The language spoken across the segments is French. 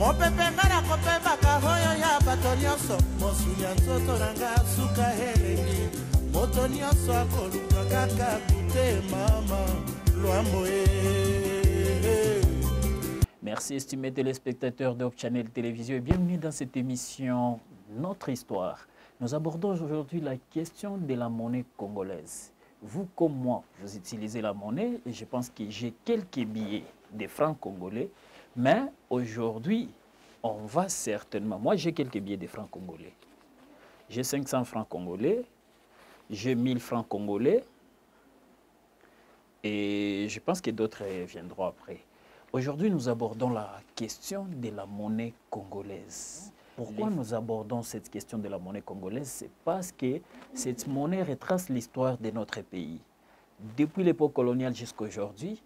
mopepenga na kopembaka hoyo ya bato nyonso mosuni ya nzoto na nga suka elengi moto nyonso akoluka kaka kute mama lwambo Merci estimés téléspectateurs d'Hope Channel Télévision et bienvenue dans cette émission Notre Histoire. Nous abordons aujourd'hui la question de la monnaie congolaise. Vous comme moi, vous utilisez la monnaie et je pense que j'ai quelques billets de francs congolais. Mais aujourd'hui, on va certainement... Moi, j'ai quelques billets de francs congolais. J'ai 500 francs congolais, j'ai 1000 francs congolais et je pense que d'autres viendront après. Aujourd'hui, nous abordons la question de la monnaie congolaise. Pourquoi nous abordons cette question de la monnaie congolaise? C'est parce que cette monnaie retrace l'histoire de notre pays. Depuis l'époque coloniale jusqu'à aujourd'hui,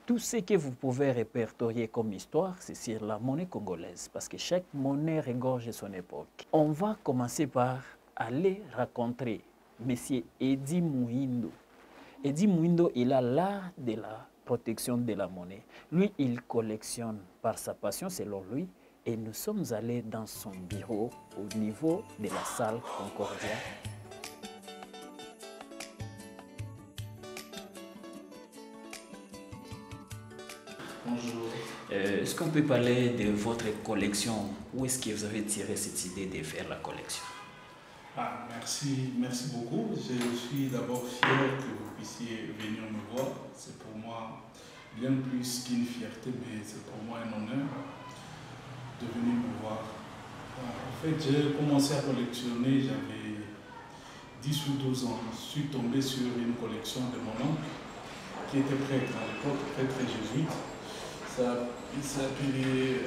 tout ce que vous pouvez répertorier comme histoire, c'est sur la monnaie congolaise, parce que chaque monnaie regorge son époque. On va commencer par aller rencontrer M. Eddy Muhindo. Eddy Muhindo, il a l'art de la protection de la monnaie. Lui, il collectionne par sa passion, selon lui, et nous sommes allés dans son bureau au niveau de la salle Concordia. Bonjour. Est-ce qu'on peut parler de votre collection? Où est-ce que vous avez tiré cette idée de faire la collection? Merci beaucoup. Je suis d'abord fier que vous puissiez venir me voir. C'est pour moi bien plus qu'une fierté, mais c'est pour moi un honneur de venir me voir. En fait, j'ai commencé à collectionner, j'avais 10 ou 12 ans. Je suis tombé sur une collection de mon oncle qui était prêtre à l'époque, prêtre jésuite. Il s'appelait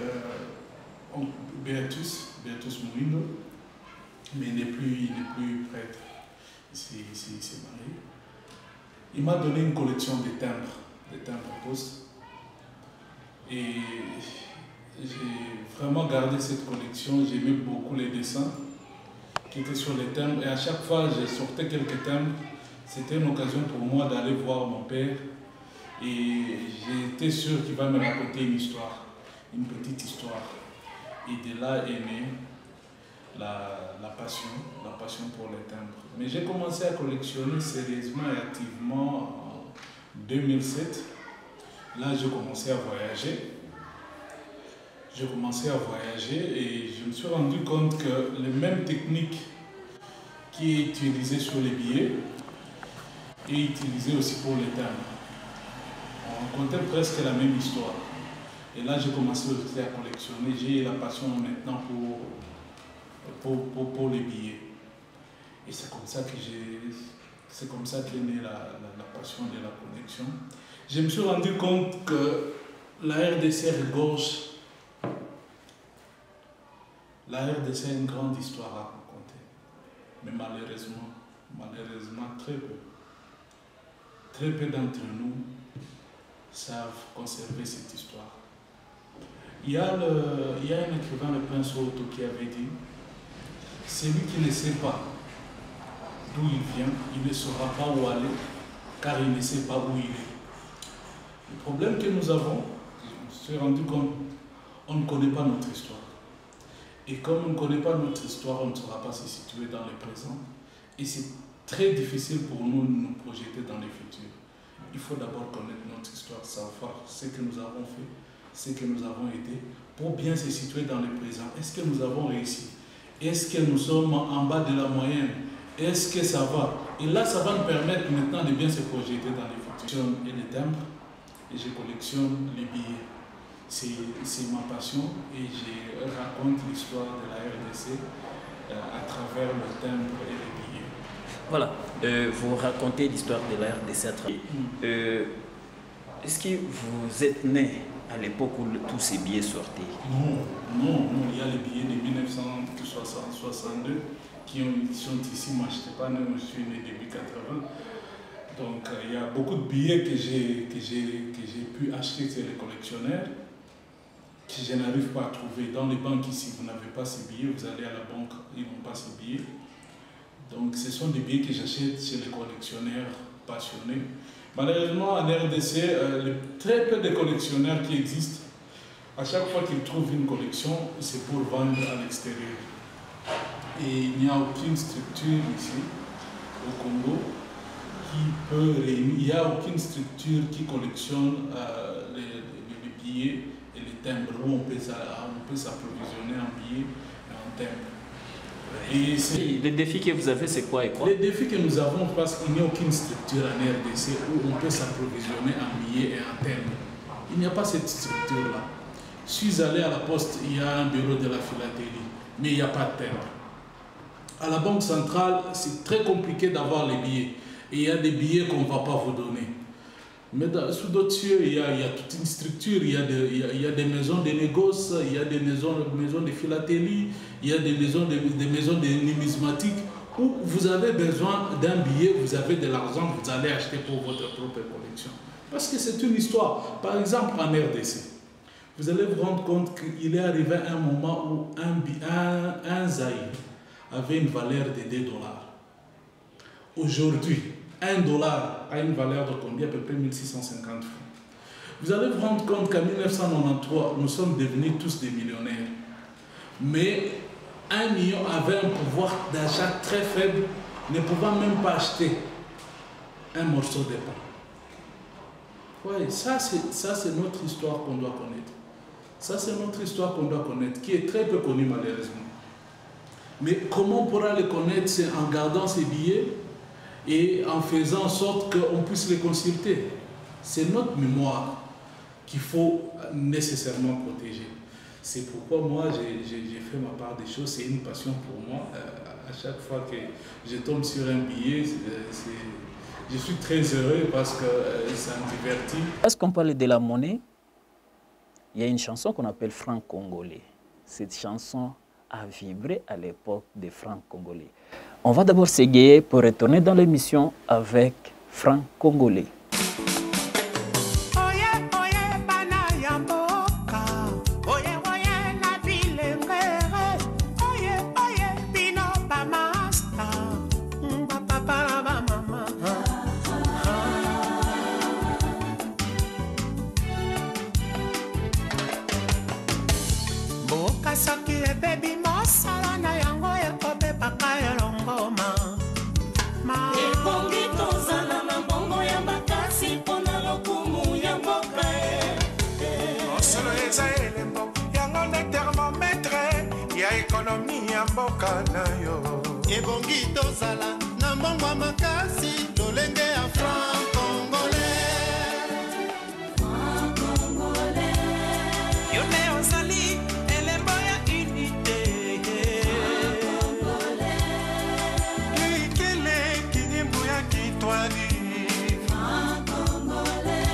Beatus Muhindo, mais il n'est plus prêtre. Il s'est marié. Il m'a donné une collection de timbres postes. Et j'ai vraiment gardé cette collection. J'aimais beaucoup les dessins qui étaient sur les timbres. Et à chaque fois, je sortais quelques timbres. C'était une occasion pour moi d'aller voir mon père. Et j'étais sûr qu'il va me raconter une histoire, une petite histoire. Et de là est née la passion pour les timbres. Mais j'ai commencé à collectionner sérieusement et activement en 2007. Là, j'ai commencé à voyager. Et je me suis rendu compte que les mêmes techniques qui est utilisées sur les billets est utilisées aussi pour les timbres. On racontait presque la même histoire. Et là, j'ai commencé aussi à collectionner. J'ai la passion maintenant pour les billets. Et c'est comme ça qu'est née la passion de la collection. Je me suis rendu compte que la RDC regorge. La RDC a une grande histoire à raconter. Mais malheureusement, très peu d'entre nous savent conserver cette histoire. Il y a un écrivain, le prince Otto, qui avait dit « Celui qui ne sait pas d'où il vient, il ne saura pas où aller, car il ne sait pas où il est. » Le problème que nous avons, je me suis rendu compte, on ne connaît pas notre histoire. Et comme on ne connaît pas notre histoire, on ne saura pas se situer dans le présent. Et c'est très difficile pour nous de nous projeter dans le futur. Il faut d'abord connaître notre histoire, savoir ce que nous avons fait, ce que nous avons été, pour bien se situer dans le présent. Est-ce que nous avons réussi? Est-ce que nous sommes en bas de la moyenne? Est-ce que ça va? Et là, ça va nous permettre maintenant de bien se projeter dans le futur. Et les timbres, et je collectionne les billets. C'est ma passion et je raconte l'histoire de la RDC à travers le timbre et les billets. Voilà, vous racontez l'histoire de la RDC à travers. Est-ce que vous êtes né à l'époque où tous ces billets sortaient? Non, il y a les billets de 1962 qui sont ici. Moi, je n'étais pas né, je suis né début 80. Donc, il y a beaucoup de billets que j'ai pu acheter chez les collectionneurs, que je n'arrive pas à trouver. Dans les banques ici, vous n'avez pas ces billets, vous allez à la banque, ils n'ont pas ces billets. Donc, ce sont des billets que j'achète chez les collectionneurs passionnés. Malheureusement, en RDC, très peu de collectionneurs qui existent À chaque fois qu'ils trouvent une collection, c'est pour vendre à l'extérieur. Et il n'y a aucune structure ici, au Congo, qui peut réunir. Il n'y a aucune structure qui collectionne les billets et les timbres, où on peut s'approvisionner en billets et en timbres. Et les défis que vous avez, c'est quoi et quoi? Les défis que nous avons, parce qu'il n'y a aucune structure en RDC où on peut s'approvisionner en billets et en timbres. Il n'y a pas cette structure-là. Je suis allé à la poste, il y a un bureau de la philatélie, mais il n'y a pas de timbre. À la banque centrale, c'est très compliqué d'avoir les billets. Et il y a des billets qu'on ne va pas vous donner. Mais sous d'autres cieux, il y a toute une structure, il y a des maisons de négoce, il y a des maisons de philatélie, il y a des maisons de numismatique, où vous avez besoin d'un billet, vous avez de l'argent, vous allez acheter pour votre propre collection. Parce que c'est une histoire. Par exemple, en RDC, vous allez vous rendre compte qu'il est arrivé un moment où un zaïre avait une valeur de 2 $. Aujourd'hui, $1 a une valeur de combien? À peu près 1650 francs. Vous allez vous rendre compte qu'en 1993, nous sommes devenus tous des millionnaires. Mais 1 million avait un pouvoir d'achat très faible, ne pouvant même pas acheter un morceau de pain. Oui, ça c'est notre histoire qu'on doit connaître. Ça c'est notre histoire qu'on doit connaître, qui est très peu connue malheureusement. Mais comment on pourra le connaître? C'est en gardant ces billets et en faisant en sorte qu'on puisse les consulter. C'est notre mémoire qu'il faut nécessairement protéger. C'est pourquoi moi j'ai fait ma part des choses, c'est une passion pour moi. À chaque fois que je tombe sur un billet, je suis très heureux parce que ça me divertit. Parce qu'on parle de la monnaie, il y a une chanson qu'on appelle franc congolais. Cette chanson a vibré à l'époque des francs congolais. On va d'abord s'égayer pour retourner dans l'émission avec franc congolais. Ebongi tozala na mbongo makasi tolenge ya franc congolais. Franc congolais. Yone ozali elembo ya unité. Franc congolais. Ikele kinimbu ya kitwali. Franc congolais.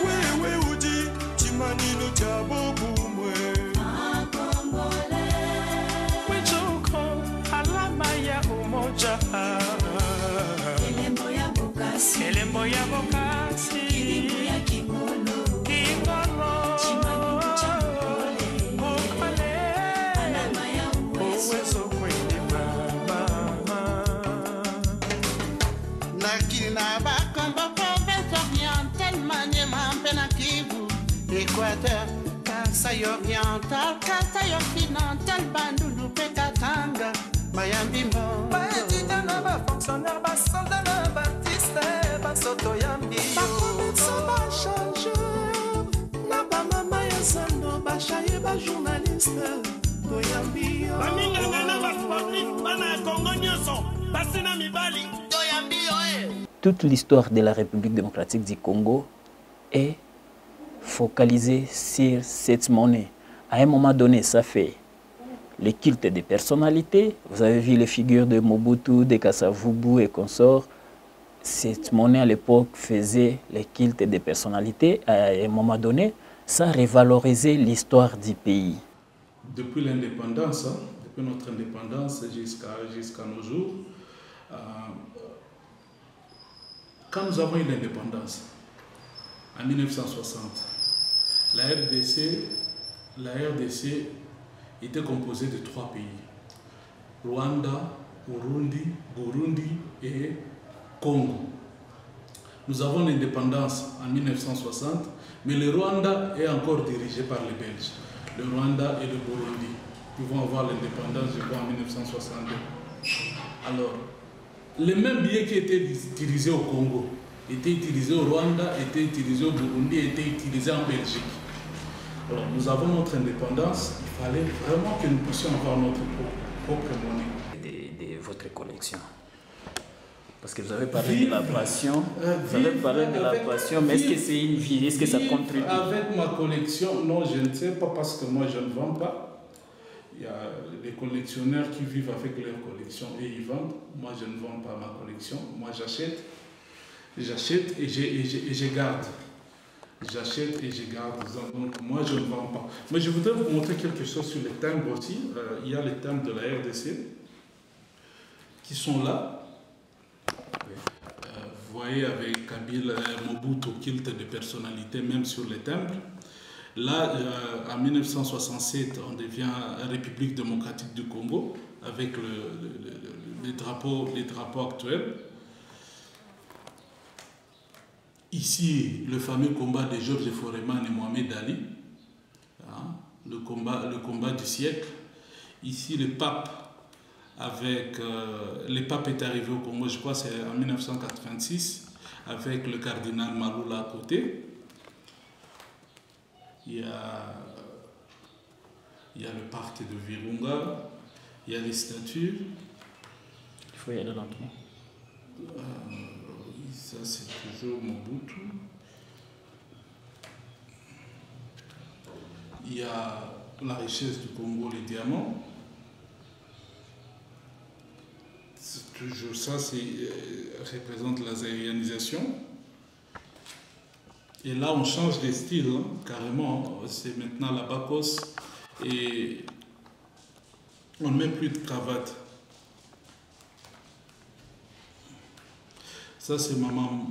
Wewe uji chimanilo cha bobu mwe. Franc congolais. Elembo ya bokasi, elembo ya bokasi, elembo ya kingolo, kingolo, chimani cha mokole, mokole, alama ya uwezo kwenye mama. Nakina bakombo province orientale, Maniema, Mpena Kivu, Équateur, Kasai oriental, Kasai occidental, Bandundu, Katanga. Mayambimbo Bayetita na ba fonctionnaire ba soldat na Baptiste ba soto yambio ba commerçant ba changeur na ba mama ya sando ba chaye ba journaliste to yambio ba minga na ba sportif ba na Congo nyonso ba sina mibali to yambio. Toute l'histoire de la République démocratique du Congo est focalisée sur cette monnaie. À un moment donné, ça fait les cultes des personnalités. Vous avez vu les figures de Mobutu, de Kasavubu et consorts. Cette monnaie à l'époque faisait les cultes des personnalités. À un moment donné, ça révalorisait l'histoire du pays. Depuis l'indépendance, depuis notre indépendance jusqu'à nos jours, quand nous avons eu l'indépendance, en 1960, la RDC était composé de 3 pays, Rwanda, Burundi et Congo. Nous avons l'indépendance en 1960, mais le Rwanda est encore dirigé par les Belges. Le Rwanda et le Burundi. Ils vont avoir l'indépendance, je crois, en 1962. Alors, les mêmes billets qui étaient utilisés au Congo, étaient utilisés au Rwanda, étaient utilisés au Burundi, étaient utilisés en Belgique. Alors, nous avons notre indépendance, il fallait vraiment que nous puissions avoir notre propre monnaie. De votre collection. Parce que vous avez parlé de la passion, mais est-ce que c'est une vie, est-ce que ça contribue? Avec ma collection, non, je ne sais pas parce que moi je ne vends pas. Il y a les collectionneurs qui vivent avec leur collection et ils vendent. Moi je ne vends pas ma collection, moi j'achète et je garde. J'achète et je garde. Donc moi je ne vends pas. Mais je voudrais vous montrer quelque chose sur les timbres aussi. Il y a les timbres de la RDC qui sont là. Vous voyez avec Kabila, Mobutu, culte de personnalité même sur les timbres. Là, en 1967, on devient République démocratique du Congo avec les drapeaux actuels. Ici, le fameux combat de Georges Foreman et Mohamed Ali, hein, le combat du siècle. Ici, le pape les papes est arrivé au Congo, je crois c'est en 1986, avec le cardinal Maloula à côté. Il y a le parc de Virunga, il y a les statues. Il faut y aller lentement. Ça c'est toujours Mobutu. Il y a la richesse du Congo, les diamants. Toujours ça, représente la zaïrianisation. Et là, on change de style, hein, carrément. C'est maintenant la Bacos et on ne met plus de cravate. Ça, c'est maman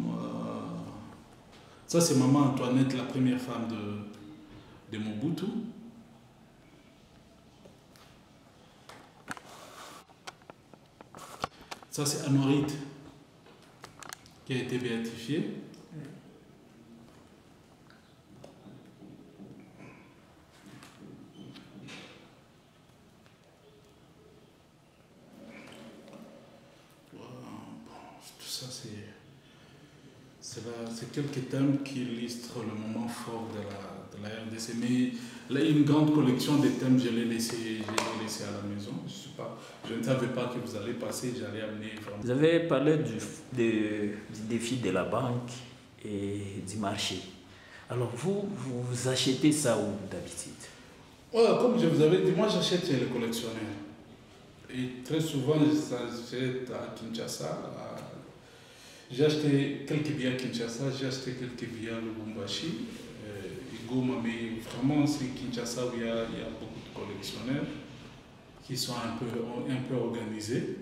Antoinette, la première femme de Mobutu. Ça, c'est Anorite qui a été béatifié. Tout ça, c'est quelques thèmes qui illustrent le moment fort de la RDC. Mais là, une grande collection de thèmes, je l'ai laissé à la maison. Je ne savais pas que vous allez passer, j'allais amener. Vous avez parlé du défi de la banque et du marché. Alors, vous achetez ça où d'habitude? Comme je vous avais dit, moi j'achète chez les collectionneurs. Et très souvent, j'achète à Kinshasa. J'ai acheté quelques billets à Kinshasa, j'ai acheté quelques billets à Lubumbashi. Mais vraiment, c'est Kinshasa où il y a beaucoup de collectionneurs qui sont un peu organisés.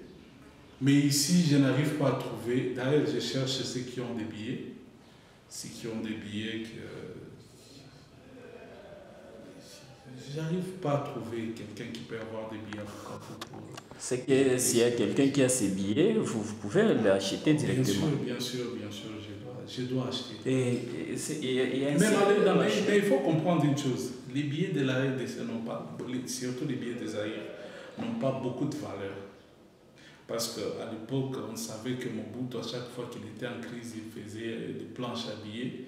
Mais ici, je n'arrive pas à trouver. D'ailleurs, je cherche ceux qui ont des billets. Ceux qui ont des billets j'arrive pas à trouver quelqu'un qui peut avoir des billets pour... C'est que s'il y a quelqu'un qui a ses billets, vous pouvez l'acheter directement. Bien sûr, je dois acheter. Mais il faut comprendre une chose. Les billets de la RDC n'ont pas, surtout les billets des Zaïre, n'ont pas beaucoup de valeur. Parce qu'à l'époque, on savait que Mobutu, à chaque fois qu'il était en crise, il faisait des planches à billets,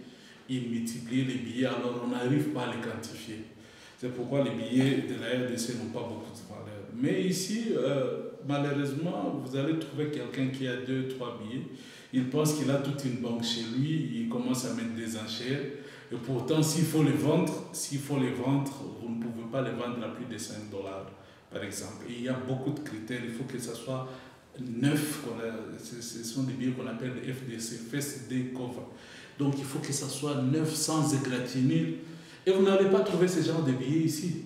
il multipliait les billets, alors on n'arrive pas à les quantifier. C'est pourquoi les billets de la RDC n'ont pas beaucoup de valeur. Mais ici, malheureusement, vous allez trouver quelqu'un qui a 2 ou 3 billets. Il pense qu'il a toute une banque chez lui, il commence à mettre des enchères. Et pourtant, s'il faut les vendre, vous ne pouvez pas les vendre à plus de $5, par exemple. Et il y a beaucoup de critères. Il faut que ça soit neuf. Ce sont des billets qu'on appelle les FDC, First Day Cover. Donc, il faut que ça soit neuf, sans égratignure. Et vous n'allez pas trouver ce genre de billets ici.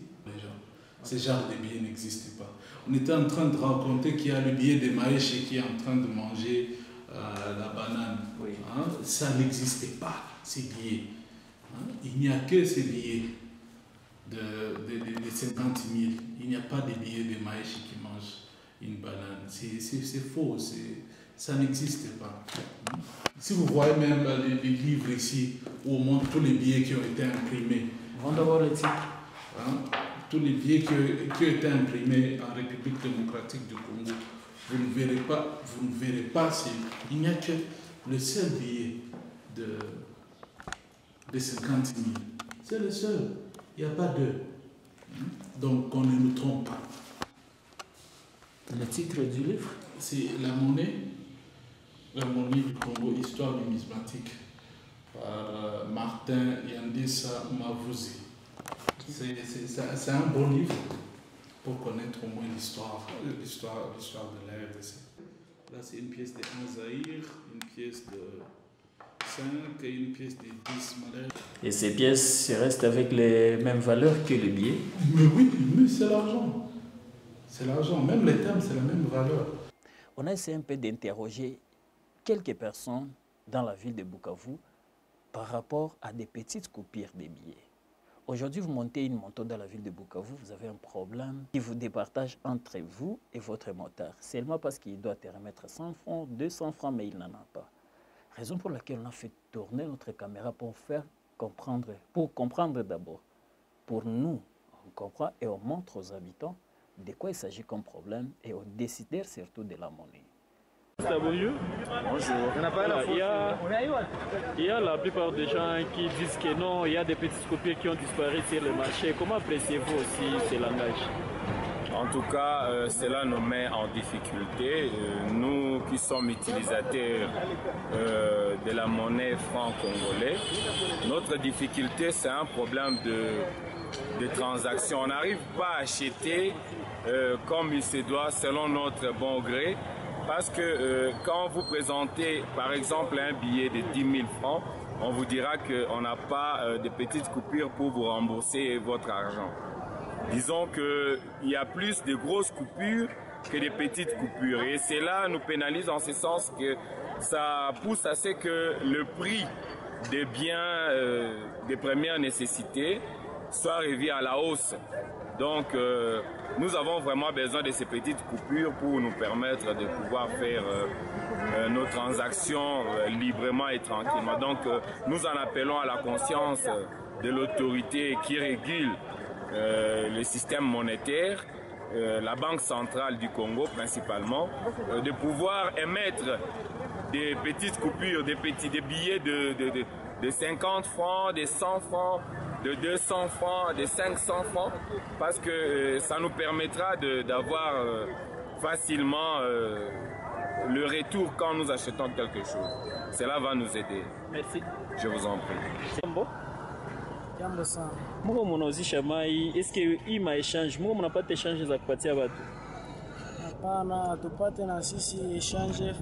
Ce genre de billets n'existe pas. On était en train de raconter qu'il y a le billet de Maïche qui est en train de manger la banane. Oui. Hein? Ça n'existait pas, ces billets. Hein? Il n'y a que ces billets de 50 000. Il n'y a pas de billets de Maïche qui mange une banane. C'est faux. Ça n'existe pas. Si vous voyez même les livres ici, où on montre tous les billets qui ont été imprimés. On va d'abord le titre. Tous les billets qui ont été imprimés en République démocratique du Congo, vous ne verrez pas, il n'y a que le seul billet de 50 000. C'est le seul. Il n'y a pas deux. Donc on ne nous trompe pas. Le titre du livre? C'est la monnaie du Congo, histoire numismatique, par Martin Yandessa Mavouzi. C'est un bon livre pour connaître au moins l'histoire de la RDC. Là, c'est une pièce de 1 Zaïre, une pièce de 5 et une pièce de 10 Malais. Et ces pièces restent avec les mêmes valeurs que les billets? Mais oui, mais c'est l'argent. C'est l'argent. Même les termes, c'est la même valeur. On a essayé un peu d'interroger quelques personnes dans la ville de Bukavu par rapport à des petites coupures des billets. Aujourd'hui, vous montez une moto dans la ville de Bukavu, vous avez un problème qui vous départage entre vous et votre motard. Seulement parce qu'il doit te remettre 100 francs, 200 francs, mais il n'en a pas. Raison pour laquelle on a fait tourner notre caméra pour comprendre d'abord. Pour nous, on comprend et on montre aux habitants de quoi il s'agit comme problème et aux décideurs surtout de la monnaie. Bonjour. Il y a la plupart des gens qui disent que non, il y a des petites coupures qui ont disparu sur le marché. Comment appréciez-vous aussi ces langages? En tout cas, cela nous met en difficulté. Nous qui sommes utilisateurs de la monnaie franc congolais, notre difficulté, c'est un problème de transaction. On n'arrive pas à acheter comme il se doit, selon notre bon gré. Parce que quand vous présentez par exemple un billet de 10 000 francs, on vous dira qu'on n'a pas de petites coupures pour vous rembourser votre argent. Disons qu'il y a plus de grosses coupures que de petites coupures. Et cela nous pénalise en ce sens que ça pousse à ce que le prix des biens de première nécessité soit revu à la hausse. Donc, nous avons vraiment besoin de ces petites coupures pour nous permettre de pouvoir faire nos transactions librement et tranquillement. Donc, nous en appelons à la conscience de l'autorité qui régule le système monétaire, la Banque centrale du Congo principalement, de pouvoir émettre des petites coupures, des billets de 50 francs, de 100 francs, de 200 francs, de 500 francs, parce que ça nous permettra d'avoir facilement le retour quand nous achetons quelque chose. Cela va nous aider. Merci. Je vous en prie. Jambo sana. Mungu mnauzisha mai, eske hii maechange, Mungu mnapata exchange za kupatia watu? Hapana, hatupate na sisi exchange,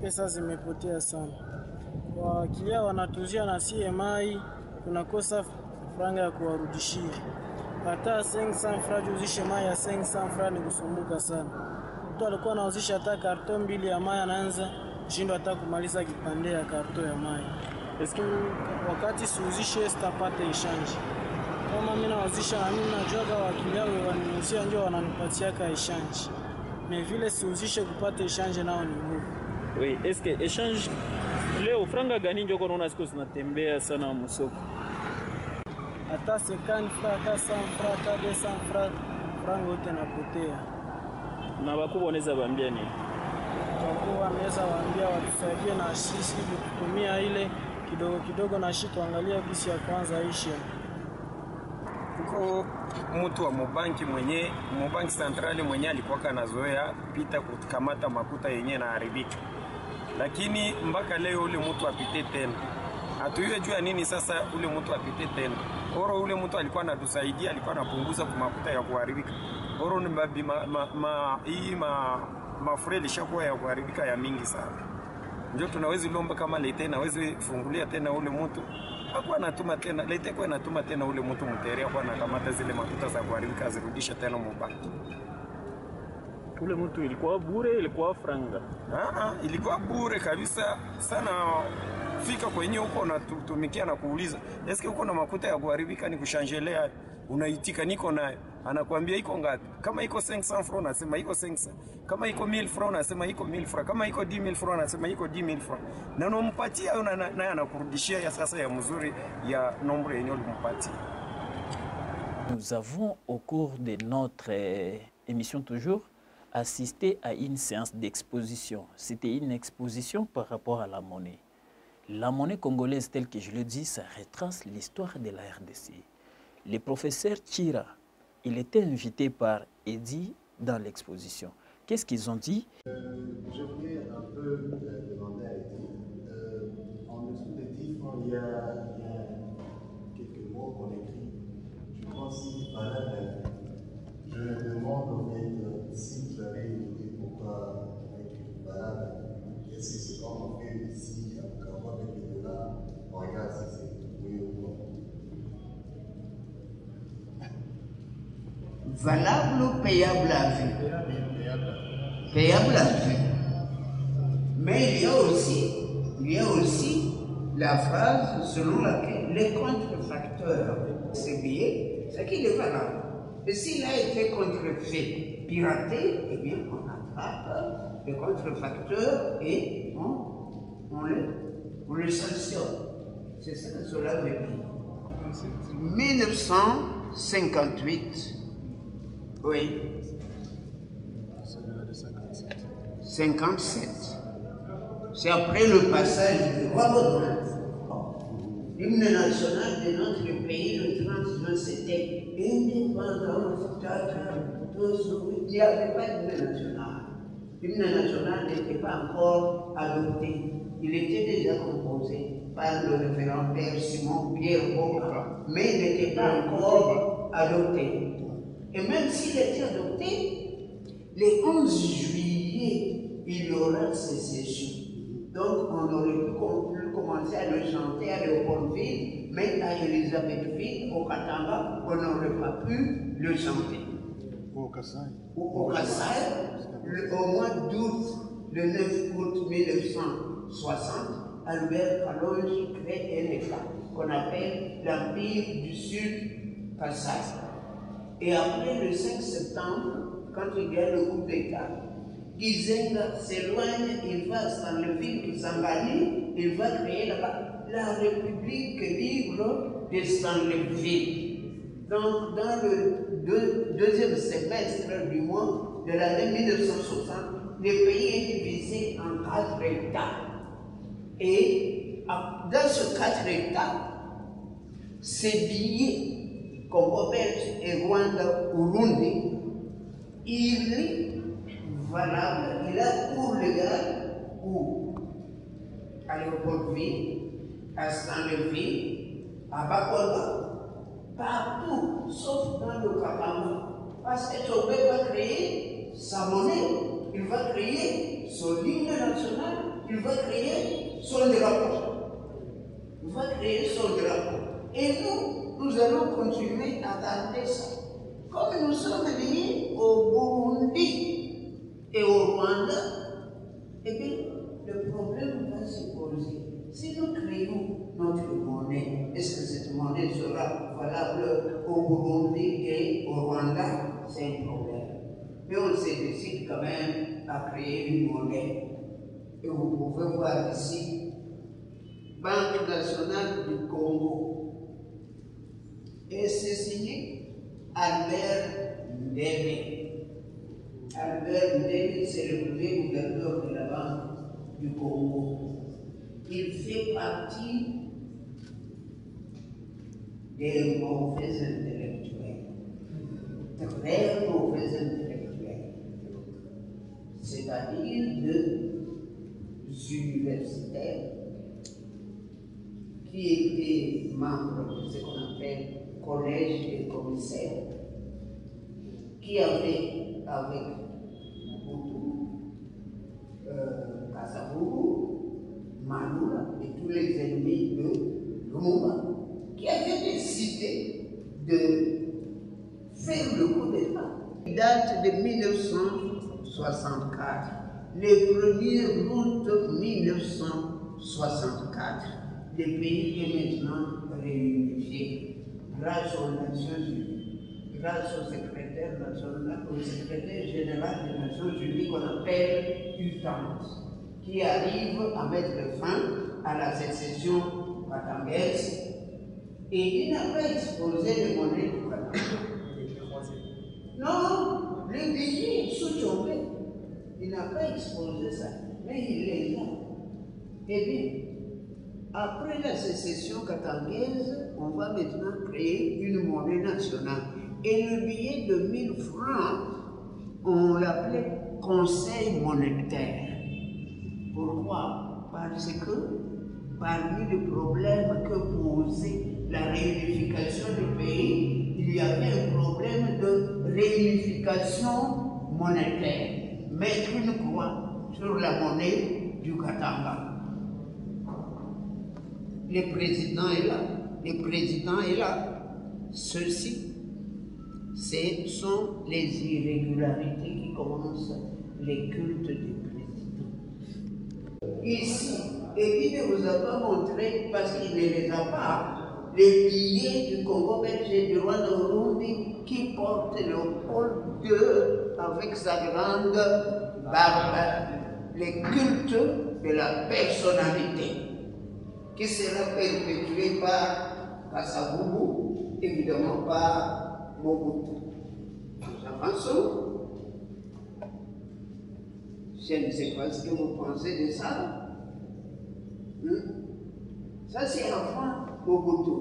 pesa zimepotea sana. Wakilia wanatuzia na sie mai, tunakosa franga ya kuwarudishia. Hata 500 francs uzishe mai ya 500 francs ni kusumbuka sana. Mtu alikuwa anauzisha hata karton mbili ya mai anaanza kushindwa hata kumaliza kipande ya karton ya mai. Eske wakati siuzishe sitapata exchange. Kama mimi nauzisha na mimi najua wakilia waniuzia ndio wananipatia ka exchange. Mais vile siuzishe kupata exchange nao ni ngumu. Oui, eske exchange leo franga gani ndio unaona siku zinatembea sana msoko? Hata 50 francs, hata 100 francs, hata 200 francs, franga yote napotea. Na wakubwa wanaweza waambia nini? Wakubwa wanaweza waambia watusaidie na sisi kutumia ile kidogo kidogo na shi tuangalia bisi ya kwanza isha. Kuko mtu wa mubanki centrali mwenye alikuwa anazoea pita kukamata makuta yenye na haribika. Lakini mpaka leo ule mtu apite tena. Hatujue jua nini sasa ule mtu apite tena. Oro ule mtu alikuwa anatusaidia, alikuwa anapunguza makuta ya kuharibika. Oro ni mafure lishakuwa ya kuharibika ya mingi sana. Ndio tunaweza lomba kama lete naweza fungulia tena ule mtu. Hakuwa anatuma tena, lete kwa anatuma tena ule mtu mterea kwa anakamata zile makuta za kuharibika azirudisha tena mubanki. Ule mtu ilikuwa bure, ilikuwa franga? Ilikuwa bure kabisa sana. Fika kwenye huko unatumikia na kuuliza, eske uko na makuta ya kuharibika ni kushanjelea, unaitika niko nayo. anakuambia iko ngapi. Kama iko 500 francs anasema iko 500, kama iko 1000 francs anasema iko 1000 francs, kama iko 10000 francs anasema iko 10000 francs, na unampatia naye anakurudishia ya sasa ya mzuri ya nombre yenyewe ulimpatia. Nous avons au cours de notre émission toujours assisté à une séance d'exposition. C'était une exposition par rapport à la monnaie. La monnaie congolaise, telle que je le dis, ça retrace l'histoire de la RDC. Le professeur Tchira, il était invité par Eddy dans l'exposition. Qu'est-ce qu'ils ont dit? Je voulais un peu demander à Eddy. En dessous des livres, il y a quelques mots qu'on écrit. Je pense si valable. Je me demande en fait si vous avez une idée pourquoi on a écrit valable. Est-ce que c'est comme on fait ici, avec les dollars, on regarde si c'est oui ou non. Valable ou payable à vue? Payable à vue. Mais il y a aussi la phrase selon laquelle les contrefacteurs de ces billets, c'est qu'il est valable. Et s'il a été contrefait, piraté, eh bien on attrape les contrefacteurs et on les sanctionne. C'est ça que cela veut dire. 1958. Oui. 57. C'est après le passage du roi Baudouin. L'hymne national de notre pays, le 30 juin, c'était indépendance totale. Il n'y avait pas d'hymne national. L'hymne national n'était pas encore adopté. Il était déjà composé par le référendaire Simon Pierre Boca, mais il n'était pas encore adopté. Et même s'il était adopté, le 11 juillet, il y aura sécession. Donc on aurait pu commencer à le chanter à Léopoldville, mais à Elisabethville, au Katanga, on n'aurait pas pu le chanter. Au Kassai. Au Kassai, au mois d'août, le 9 août 1960, Albert Kalonji crée un État qu'on appelle l'Empire du Sud Kassai. Et après le 5 septembre, quand il gagne le coup d'État, Gizenga s'éloigne, il va à Stanleyville, Kisangani, il va créer là-bas la République libre de Stanleyville. Donc, dans le deuxième semestre du mois de l'année 1960, le pays est divisé en 4 États. Et dans ces 4 États, ces billets, comme Robert et Rwanda, Burundi, il est valable, il a cours légal où à Léopoldville, à Stanleyville, à Bakola, partout, sauf dans le Katanga. Parce que Tobé va créer sa monnaie, il va créer son hymne national, il va créer son drapeau. Il va créer son drapeau. Et nous allons continuer à garder ça. Comme nous sommes venus au Burundi et au Rwanda, eh bien, le problème va se poser. Si nous créons notre monnaie, est-ce que cette monnaie sera valable au Burundi et au Rwanda? C'est un problème. Mais on se décide quand même à créer une monnaie. Et vous pouvez voir ici, Banque nationale du Congo. Et c'est signé Albert Ndebe. Albert Ndebe, c'est le premier gouverneur de la Banque du Congo. Il fait partie des mauvais intellectuels, très mauvais intellectuels, c'est-à-dire des universitaires qui étaient membres de ce qu'on appelle collège des commissaires, qui avaient avec Kasavubu, Manoula et tous les ennemis de Lumumba, qui avaient décidé de faire le coup d'État. Il date de 1964, le 1er août 1964. Le pays est maintenant réunifié grâce aux Nations Unies, grâce au secrétaire général des Nations Unies qu'on appelle UTANS, qui arrive à mettre fin à la sécession katangaise. Et il n'a pas exposé les monnaies du Katanga. Non, les billets sous-tombés. Il n'a pas exposé ça, mais il est là. Eh bien, après la sécession katangaise, on va maintenant créer une monnaie nationale. Et le billet de 1000 francs, on l'appelait Conseil monétaire. Pourquoi? Parce que parmi les problèmes que posait la réunification du pays, il y avait un problème de réunification monétaire. Mettre une croix sur la monnaie du Katanga. Le président est là. Le président est là. Ceci, ce sont les irrégularités qui commencent les cultes du président. Ici, et il ne vous a pas montré, parce qu'il ne les a pas, les billets du Congo belge et du Rwanda Burundi qui portent Léopold II avec sa grande barbe, les cultes de la personnalité, qui sera perpétué par Kasavubu, évidemment par Mobutu. Nous avançons. Je ne sais pas ce que vous pensez de ça. Ça, c'est enfin Mobutu.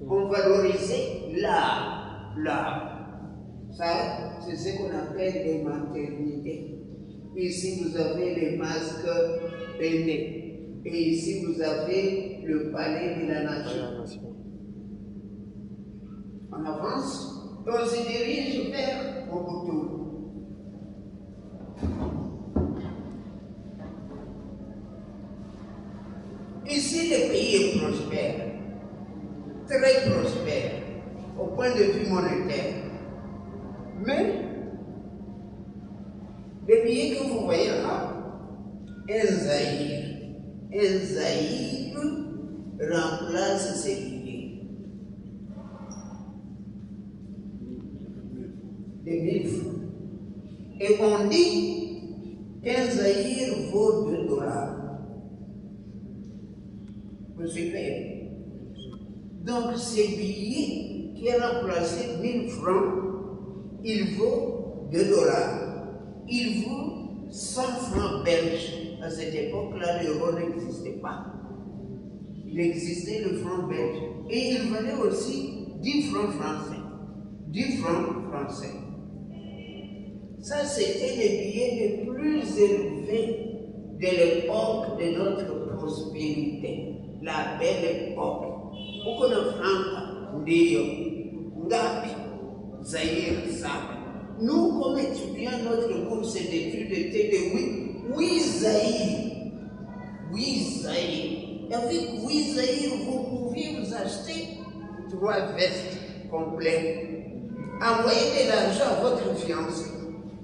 On valorisait l'art. Ça, c'est ce qu'on appelle les maternités. Ici, vous avez les masques peinés. Et ici, vous avez le palais de la nation. On avance, on se dirige vers Mobutu. Ici, le pays est prospère, très prospère, au point de vue monétaire. Mais, les billets que vous voyez là, un Zaïre remplace ces billets. Des 1000 francs. Et on dit qu'un Zaïre vaut 2 $. Vous suivez? Donc ces billets qui a remplacé 1000 francs, il vaut 2 $. Il vaut 100 francs belges. À cette époque-là, l'euro n'existait pas. Il existait le franc belge. Et il valait aussi 10 francs français. 10 francs français. Ça, c'était les billets les plus élevés de l'époque de notre prospérité. La belle époque. Uko na franka, ndio, ngapi, Zaïre, ça. Nous, comme étudiants, notre course d'études était de 8 Zaïre. 8 Zaïre. Avec 8 Zaïre, vous pouviez vous acheter 3 vestes complètes. Envoyer de l'argent à votre fiancé.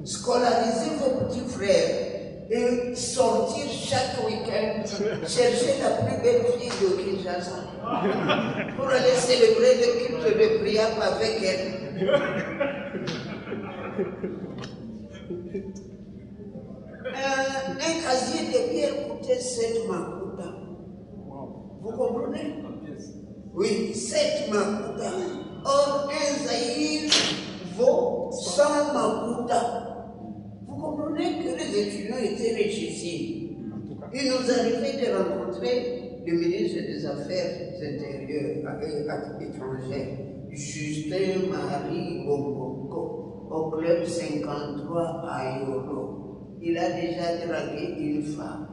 Scolariser vos petits frères. Et sortir chaque week-end, chercher la plus belle fille de Kinshasa pour aller célébrer le culte de prière avec elle. Un casier de pierre coûtait 7 makuta. Vous comprenez? Oui, 7 makuta. Or, un Zaïre vaut 100 makuta. Vous comprenez que les étudiants étaient richissimes. Il nous arrivait de rencontrer le ministre des Affaires intérieures et étrangères, Justin Marie Bomboko, au club 53 à Yolo. Il a déjà dragué une femme.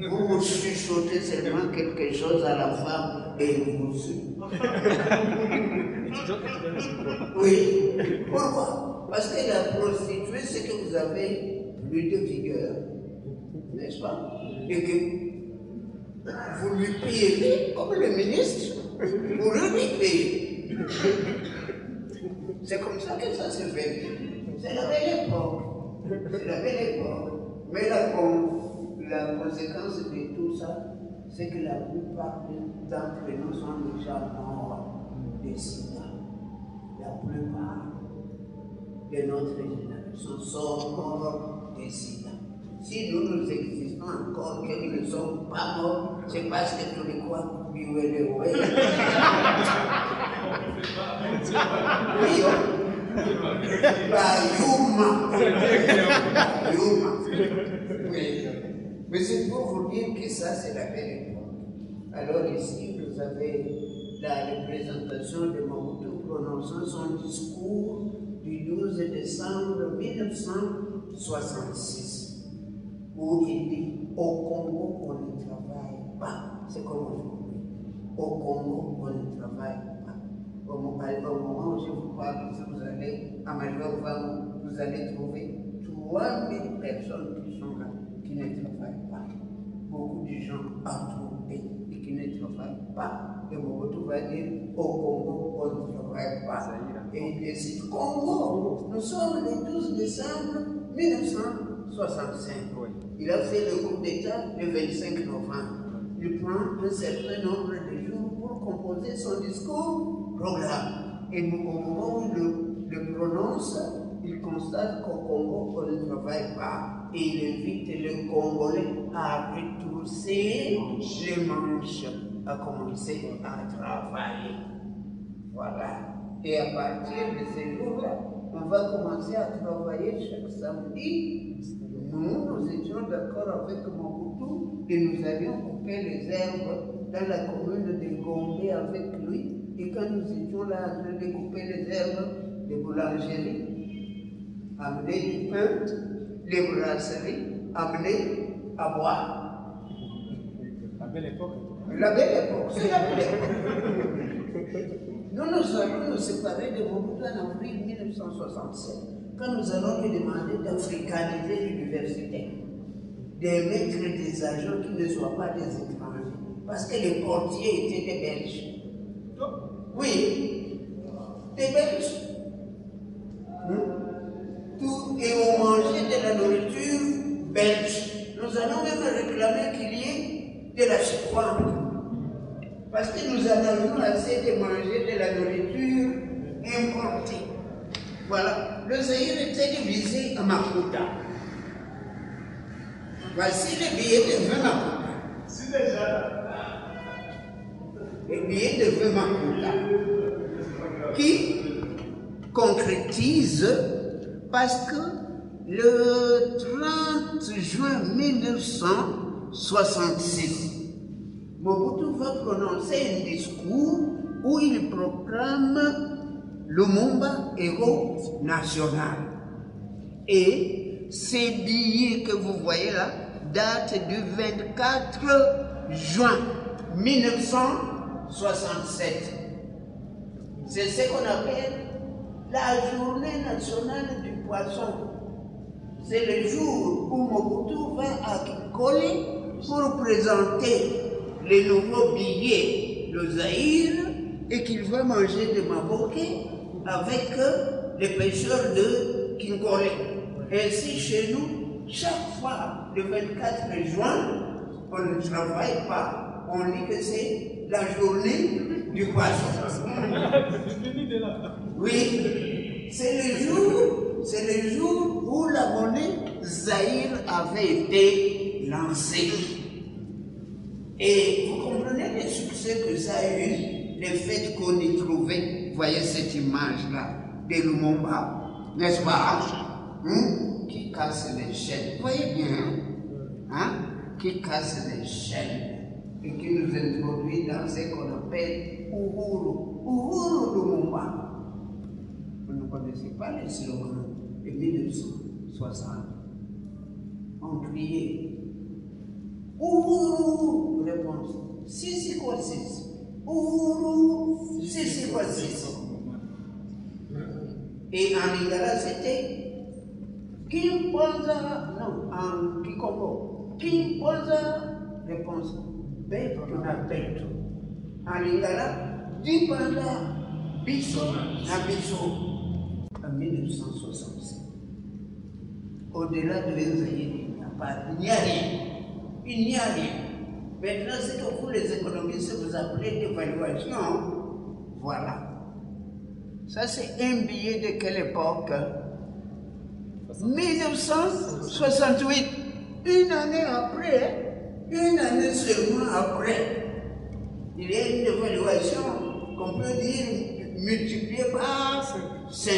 Vous vous chuchotez seulement quelque chose à la femme et vous suit. Oui. Pourquoi? Parce que la prostituée, c'est que vous avez plus de vigueur, n'est-ce pas? Et que vous lui payez comme le ministre, vous lui payez. C'est comme ça que ça se fait. C'est la belle époque. C'est la belle époque. Mais la conséquence de tout ça, c'est que la plupart d'entre nous sont déjà morts de sida. La plupart. de notre génération sont morts des sida. Si nous existons encore, que nous ne sommes pas morts, c'est parce que tous les quoi, oui. Mais c'est pour vous dire que ça, c'est la belle époque. Alors ici, vous avez la représentation de Mobutu prononçant son discours du 12 décembre 1966, où il dit « Au Congo, on ne travaille pas ». C'est comme aujourd'hui. Au Congo, on ne travaille pas. Au moment où je vous parle, si vous allez à Major-Vango, vous allez trouver 3000 personnes qui sont là, qui ne travaillent pas. Beaucoup de gens entourés et qui ne travaillent pas. Et Mobutu va dire, au Congo, on ne travaille pas. Et il décide, Congo, nous sommes le 12 décembre 1965. Il a fait le coup d'État le 25 novembre. Il prend un certain nombre de jours pour composer son discours programme. Et au moment où il le prononce, il constate qu'au Congo, on ne travaille pas. Et il invite les Congolais à retrousser les manches, à commencer à travailler. Voilà. Et à partir de ces jours-là, on va commencer à travailler chaque samedi. Nous étions d'accord avec Mobutu et nous allions couper les herbes dans la commune de Gombe avec lui. Et quand nous étions là en train de couper les herbes, les boulangeries, amener du pain, les brasseries, amener à boire. La belle époque. La belle époque, c'est la belle époque. Nous nous allons nous séparer de Mobutu en avril 1967, quand nous allons lui demander d'africaniser l'université, de mettre des agents qui ne soient pas des étrangers, parce que les portiers étaient des Belges. Oui, des Belges. Et on mangeait de la nourriture belge. Nous allons même réclamer qu'il y ait de la chikwang. Parce que nous en avions assez de manger de la nourriture importée. Voilà. Le Zaïre était divisé à Maputa. Voici les billets de 20 Maputa. C'est déjà là. Les billets de 20 Maputa. Qui concrétisent parce que le 30 juin 1966, Mobutu va prononcer un discours où il proclame Lumumba héros national. Et ces billets que vous voyez là datent du 24 juin 1967. C'est ce qu'on appelle la journée nationale du poisson. C'est le jour où Mobutu va à Kigali pour présenter les nouveaux billets, le Zaïre, et qu'il va manger de maboké avec les pêcheurs de Kigali. Ainsi, chez nous, chaque fois, le 24 juin, on ne travaille pas, on dit que c'est la journée du poisson. Oui, c'est le jour où la monnaie Zaïre avait été lancée. Et vous comprenez le succès que ça a eu, le fait qu'on y trouvait, vous voyez cette image-là, de Lumumba, n'est-ce pas, qui casse les chaînes, vous voyez bien, hein? Qui casse les chaînes et qui nous introduit dans ce qu'on appelle Uhuru Lumumba. Vous ne connaissez pas les slogans de 1960. On criait Uhuru, réponse 6 quoi 6. Uhuru, 6 quoi 6. Et en Lingala, c'était Kimponza, non, en Kikongo. Kimponza, réponse Beto na Beto. En Lingala, Dipanda, Biso na Biso. En 1967. Au-delà de l'Zaïre, il n'y a rien. Il n'y a rien. Maintenant, ce que vous, les économistes, vous appelez d'évaluation, voilà. Ça, c'est un billet de quelle époque? 1968, une année après, une année seulement après, il y a une évaluation qu'on peut dire multipliée par 5.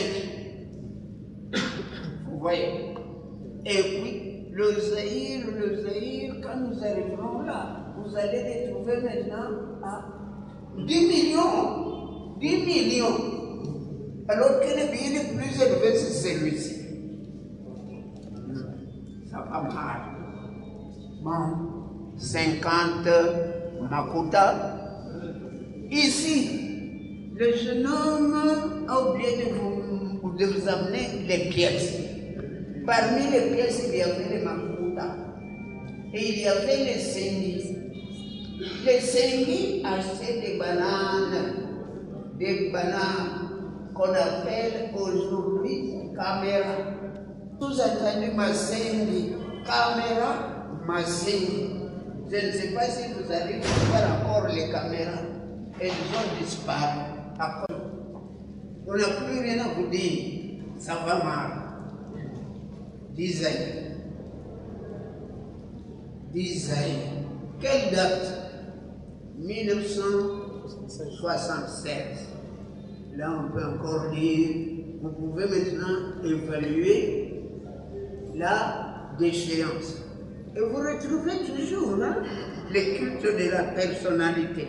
Vous voyez? Et puis, le Zaïre, quand nous arriverons là, vous allez les trouver maintenant à 10 millions. 10 millions. Alors que le billet le plus élevé, c'est celui-ci. Ça va mal. Bon, 50 Makuta. Ici, le jeune homme a oublié de vous amener les pièces. Parmi les pièces, il y avait les Makuta. Et il y avait les Sengi. Les Sengi achetaient des bananes qu'on appelle aujourd'hui caméra. Tous entendu Masengi, caméra, Masengi. Je ne sais pas si vous allez voir encore les caméras. Elles ont disparu. On n'a plus rien à vous dire. Ça va mal. 10 ans. Quelle date? 1976. Là, on peut encore dire, vous pouvez maintenant évaluer la déchéance. Et vous retrouvez toujours les cultes de la personnalité.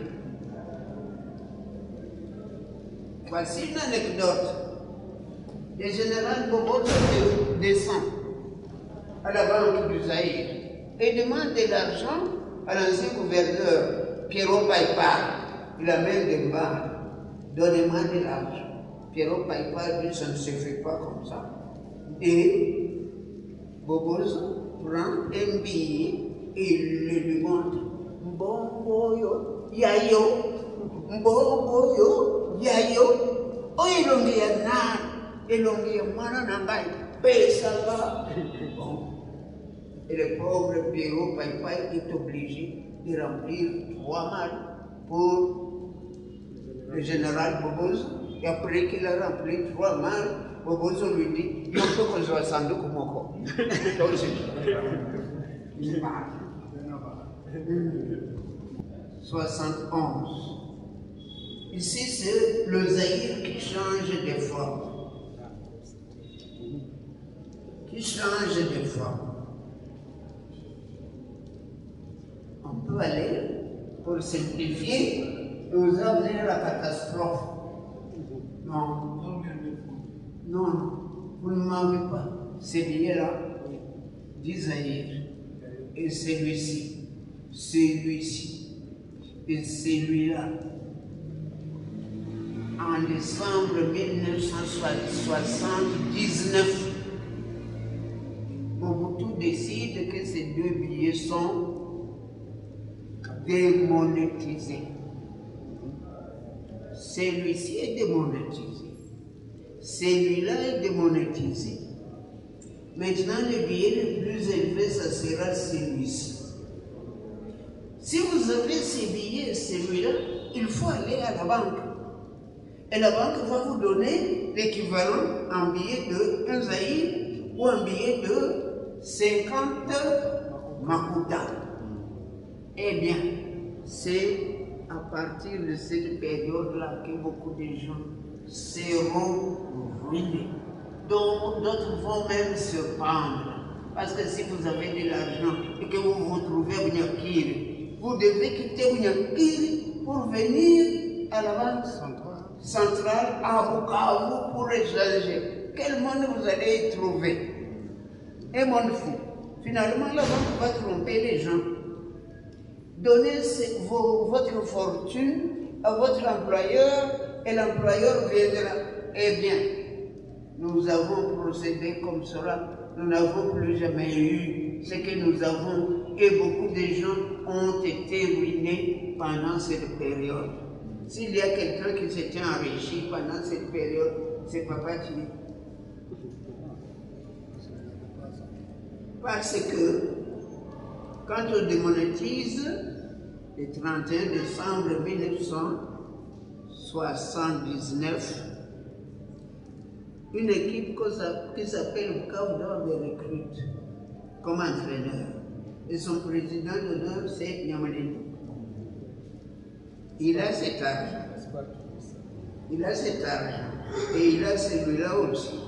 Voici une anecdote. Le général Bobo descend à la banque du Zaïre et demande de l'argent à l'ancien gouverneur Pierrot Paipar. Il amène des balles. Donnez-moi de l'argent. Pierrot Paipar dit ça ne se fait pas comme ça. Et Bobos prend un billet et il le lui montre. Mbongoyo, yayo, mbongoyo, yayo. Oh, il a nangai, pesava. Bon. Et le pauvre Pierrot Paipar est obligé de remplir 3 marques pour le général Bobos. Et après qu'il a rempli 3 marques, Bobos lui dit, il faut que je sois sans doute comme moi. 71. Ici, c'est le Zaïre qui change de forme. On peut aller, pour simplifier, nous amener à la catastrophe. Non, vous ne m'avez pas. Ces billets-là, d'Isaïr, et celui-ci, et celui-là. En décembre 1979, Mobutu décide que ces 2 billets sont démonétisés. Celui-ci est démonétisé. Celui-là est démonétisé. Maintenant, le billet le plus élevé, ça sera celui-ci. Si vous avez ces billets, celui-là, il faut aller à la banque. Et la banque va vous donner l'équivalent en billet de 1 Zaïre ou un billet de 50 Makuta. Eh bien, c'est à partir de cette période-là que beaucoup de gens seront ruinés. D'autres vont même se pendre. Parce que si vous avez de l'argent et que vous vous trouvez à Bunyakiri, vous devez quitter Bunyakiri pour venir à la banque centrale à Bukavu pour échanger. Quel monde vous allez y trouver? Un monde fou. Finalement, la banque va tromper les gens. Donnez votre fortune à votre employeur et l'employeur viendra. Eh bien, nous avons procédé comme cela. Nous n'avons plus jamais eu ce que nous avons et beaucoup de gens ont été ruinés pendant cette période. S'il y a quelqu'un qui s'était enrichi pendant cette période, c'est Papa Tini. Parce que quand on démonétise le 31 décembre 1979, une équipe qui s'appelle Bukavu Dawa me recrute comme entraîneur. Et son président d'honneur, c'est Nyamalendo. Il a cet argent. Il a cet argent. Et il a celui-là aussi.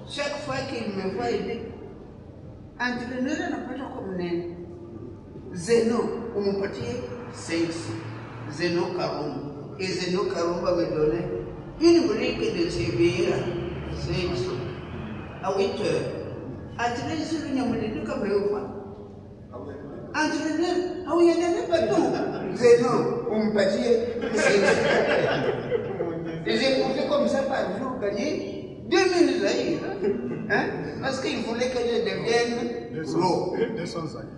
Chaque fois qu'il me voit, il dit entraîneur n'a pas comme naine. Zeno, on m'a parti 5. Zeno Karumba. Et Zeno Karumba me donnait une brique de CBA 500 à 8 heures. Entraîneur sur le Nyamalendo comme le voit. Entraîneur, ah oui, il n'y avait pas tout. Zeno, on m'a parti 500. Et j'ai compté comme ça par jour gagner 2000 zaïrs. Hein? Parce qu'il voulait que je devienne gros. 200 zaïrs.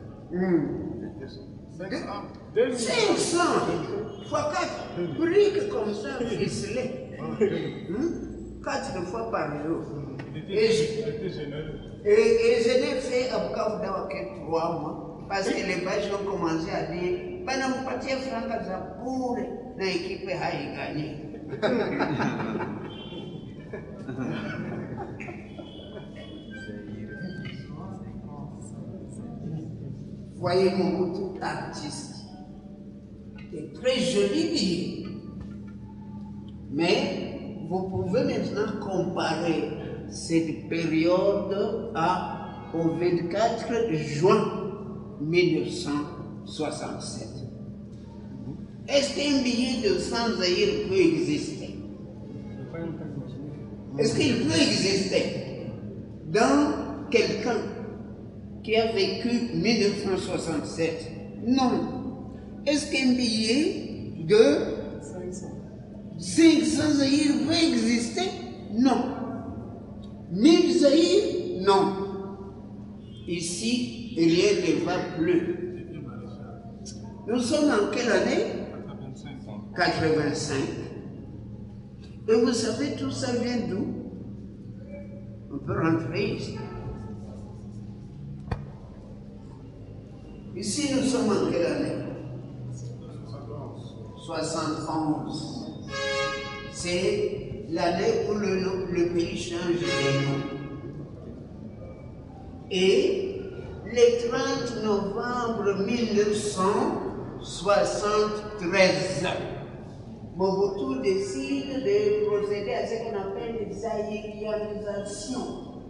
500 fois 4 briques comme ça, ficelées. 4 fois par jour. Et je n'ai fait à Bukavu Dawa que 3 mois. Parce que les bâches ont commencé à dire Banam Patia Franca Zapoure, na équipe a gagné. Voyez mon tout artiste. C'est très joli billet. Mais vous pouvez maintenant comparer cette période au 24 juin 1967. Est-ce qu'un billet de 100 zaïrs peut exister? Est-ce qu'il peut exister dans quelqu'un qui a vécu 1967? Non. Est-ce qu'un billet de 500 zaïrs peut exister? Non. 1000 zaïrs? Non. Ici, rien ne va plus. Nous sommes en quelle année? 85. Et vous savez, tout ça vient d'où? On peut rentrer ici. Ici, nous sommes en quelle année? 71. C'est l'année où le pays change de nom. Et le 30 novembre 1973, Mobutu décide de procéder à ce qu'on appelle zaïrianisation,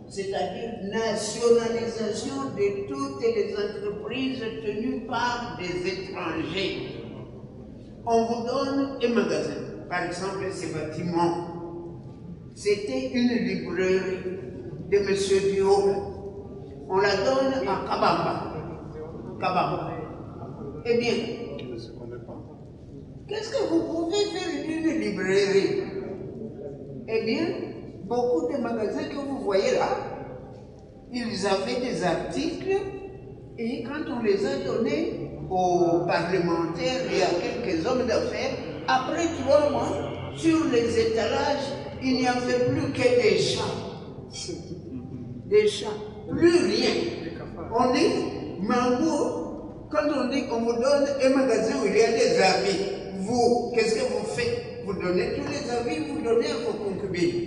c'est-à-dire nationalisation de toutes les entreprises tenues par des étrangers. On vous donne un magasin, par exemple ce bâtiment. C'était une librairie de M. Diop. On la donne à Kabamba. Eh bien, qu'est-ce que vous pouvez faire d'une librairie? Eh bien, beaucoup de magasins que vous voyez là, ils avaient des articles et quand on les a donnés aux parlementaires et à quelques hommes d'affaires, après 3 mois, sur les étalages, il n'y avait plus que des chats. Des chats. Plus rien. On dit, Mambo, quand on dit qu'on vous donne un magasin où il y a des habits, vous, qu'est-ce que vous faites? Vous donnez tous les habits, vous donnez à vos concubines,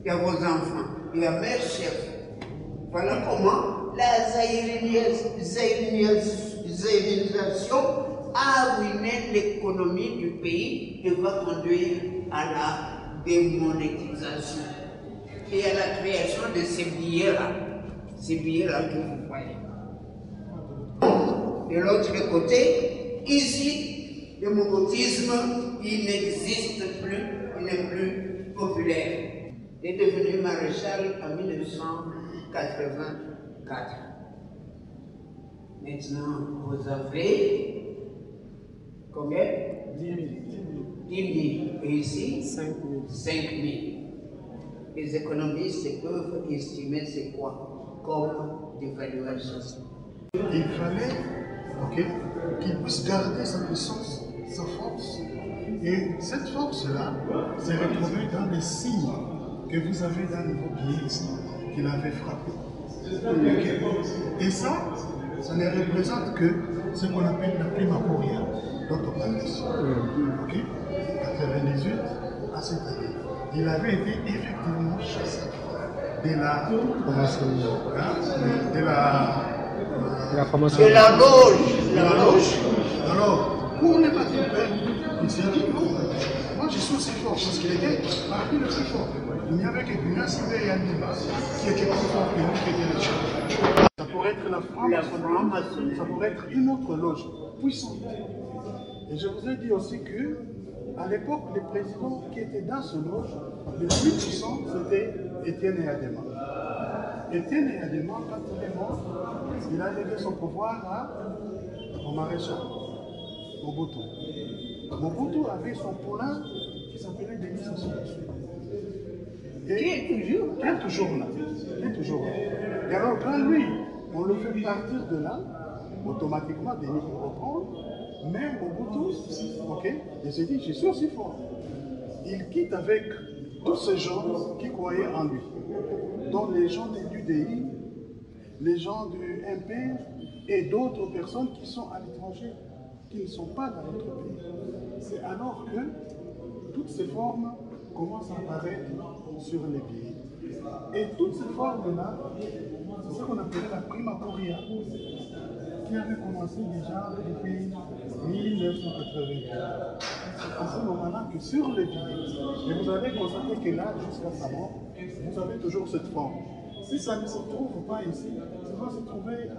et à vos enfants, et à mère chef. Voilà comment la zaïrisation a ruiné l'économie du pays et va conduire à la démonétisation et à la création de ces billets-là. Ces billets-là que vous voyez. De l'autre côté, ici, le mobutisme, il n'existe plus, il n'est plus populaire. Il est devenu maréchal en 1984. Maintenant, vous avez combien? 10 000. 10 000. Et ici? 5 000. Les économistes peuvent estimer c'est quoi comme dévaluation. Il fallait qu'il puisse garder sa puissance, sa force. Et cette force-là s'est retrouvée dans les signes que vous avez dans vos billets ici, qu'il avait frappé. Et ça ne représente que ce qu'on appelle la prima coria dont on parle ici. 98 à cette année. il avait été effectivement chassé de la formation. De la loge. Alors, pour ne pas tromper, il s'est dit non, moi je suis aussi fort parce qu'il était parmi le plus fort. Il n'y avait que Gunassi et Anima qui étaient plus forts que nous, qui étaient les chefs. Ça pourrait être la franc-maçonnerie, ça pourrait être une autre loge puissante. Et je vous ai dit aussi que, à l'époque, les présidents qui étaient dans ce loge, les plus puissants, c'était Étienne et Adema. Étienne et Adema, quand il est mort, il a légué son pouvoir au maréchal, Mobutu. Mobutu avait son poulain qui s'appelait Denis Sassou Nguesso. Qui est toujours là. Et alors, quand lui, on le fait partir de là, automatiquement, Denis peut reprendre, mais Mobutu, il s'est dit, je suis aussi fort. Il quitte avec tous ces gens qui croyaient en lui, dont les gens de l'UDI, les gens du MP et d'autres personnes qui sont à l'étranger, qui ne sont pas dans notre pays. C'est alors que toutes ces formes commencent à apparaître sur les billets. Et toutes ces formes-là, c'est ce qu'on appelait la prima coria, qui avait commencé déjà depuis 1980. C'est à ce moment-là que sur les billets, et vous allez constater que là, jusqu'à sa mort, vous avez toujours cette forme. Si ça ne se trouve pas ici, ça va se trouver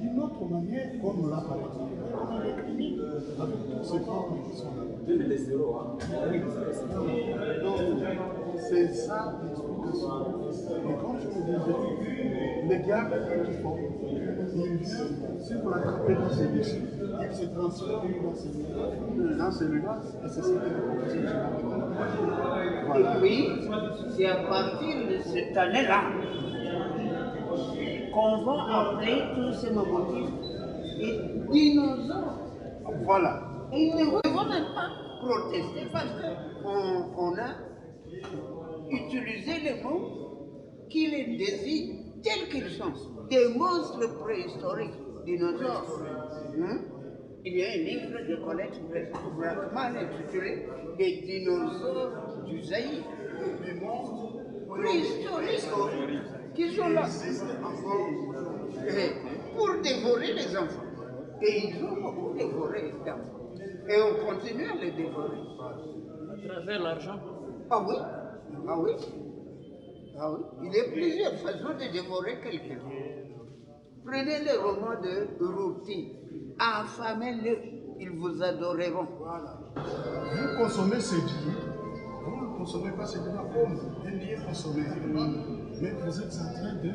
d'une autre manière, comme là par exemple, comme avec lui, avec toutes ces formes qui sont là. C'est ça l'explication. Et comme je vous disais, le diable est plus fort. Il vient, si vous l'attrapez dans ses déchets, il se transforme dans celui-là, et c'est ce que le professeur voilà. Et puis, c'est à partir de cette année-là qu'on va appeler tous ces motifs des dinosaures. Voilà. Et ils ne vont même pas protester parce qu'on a utilisé les mots qui les désignent tels qu'ils sont. Des monstres préhistoriques, dinosaures. Il y a un livre de Colette Brackman intitulé Des dinosaures du Zaïre. Des monstres préhistoriques qui sont là pour dévorer les enfants. Et ils ont beaucoup dévoré les enfants. Et on continue à les dévorer. À travers l'argent. Ah oui, ah oui. Ah oui. Il y a plusieurs façons de dévorer quelqu'un. Prenez le roman de Routi. Affamez-le, ils vous adoreront. Voilà. Vous consommez ces billets, vous ne consommez pas ces billets comme un billet consommé, mais vous êtes en train de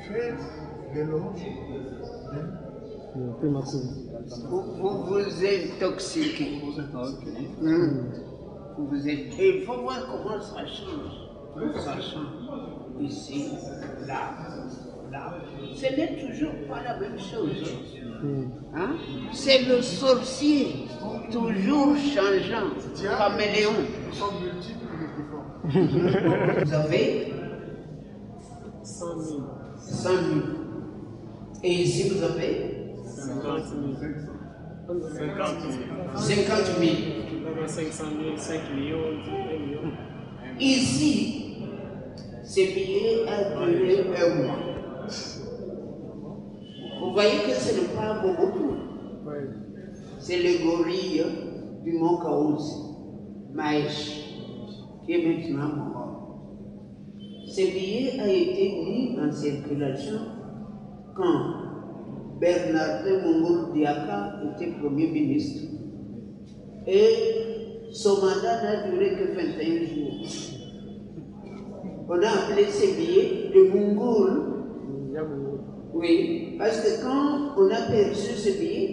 faire des loges vous vous intoxiquez. Et il faut voir comment ça change. Ça change. Ici, là, là. Ce n'est toujours pas la même chose. Hein? C'est le sorcier, toujours changeant, caméléon. Vous avez 100 000. 100 000. Et ici, vous avez 50 000. 50 000. 500 000, 5 millions, 10 millions. Ici, ce billet a duré un mois. Vous voyez que ce n'est pas beaucoup. C'est le gorille du mont Kaouzi, Maïch, qui est maintenant mort. Ce billet a été mis en circulation quand Bernardin Mongoul Diaka était Premier ministre. Et son mandat n'a duré que 21 jours. On a appelé ces billets de Mongoul. Oui, parce que quand on a perçu ce billet,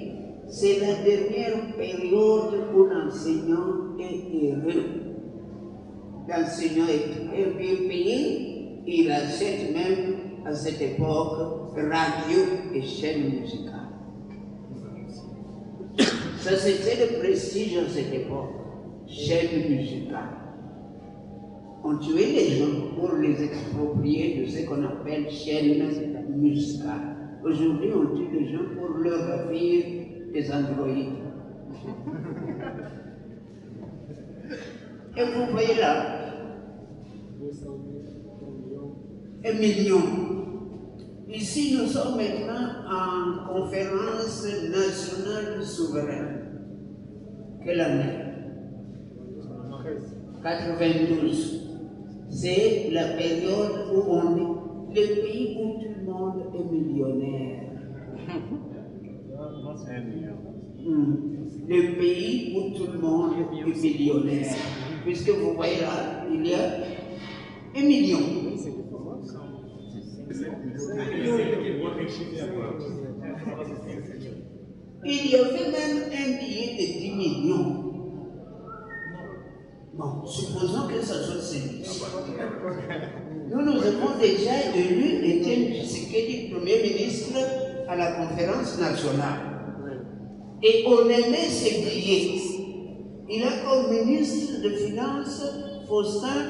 c'est la dernière période où l'enseignant est heureux. L'enseignant est très bien payé, il achète même à cette époque radio et chaîne musicale. Ça, c'était le prestige à cette époque, chaîne musicale. On tuait les gens pour les exproprier de ce qu'on appelle chaîne musicale. Aujourd'hui, on tue les gens pour leur ravir des androïdes. Et vous voyez là, 1 million. Ici, nous sommes maintenant en conférence nationale souveraine. Quelle année? 92. C'est la période où on est le pays où tout le monde est millionnaire. Le pays où tout le monde est millionnaire. Puisque vous voyez là, il y a 1 million. Il y avait même un billet de 10 millions. Bon, supposons que ça soit celui-ci. Nous avons déjà élu Étienne Tshisekedi, Premier ministre, à la conférence nationale. Et on aimait ces billets. Il a comme ministre de Finances Faustin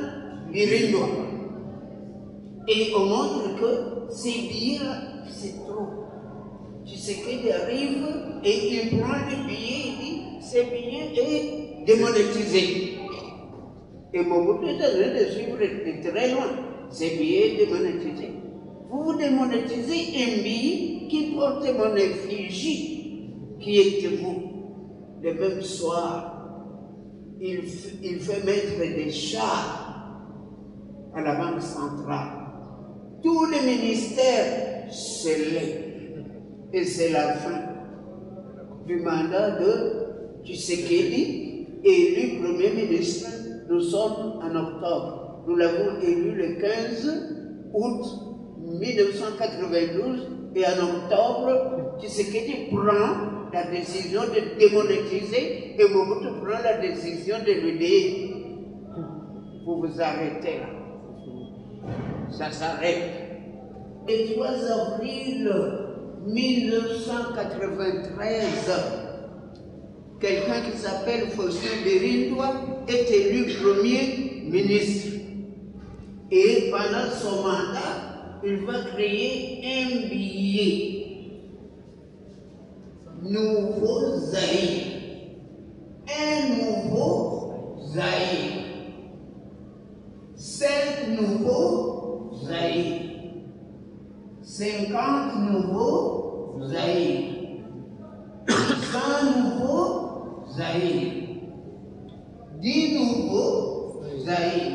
Birindoa. Et on montre que ces billets-là, c'est trop. Tshisekedi arrive et il prend les billets et dit ces billets est démonétisé. Et Mobutu est en train de suivre de très loin. Ces billets démonétisés. Vous démonétisez un billet qui porte mon effigie. Qui êtes-vous? Le même soir, il fait mettre des chars à la Banque centrale. Tous les ministères scellés. Et c'est la fin du mandat de Tshisekedi, élu Premier ministre. Nous sommes en octobre. Nous l'avons élu le 15 août 1992 et en octobre, Tshisekedi prend la décision de démonétiser et Mobutu prend la décision de lui dire vous vous arrêtez là. Ça s'arrête. Le 3 avril 1993, quelqu'un qui s'appelle Faustin Birindoa est élu Premier ministre. Et pendant son mandat, il va créer un billet. Nouveau Zaïre. Un nouveau Zaïre. 5 nouveaux Zaïre. 50 nouveaux Zaïre. 100 nouveaux Zaïre. 10 nouveaux Zaïre.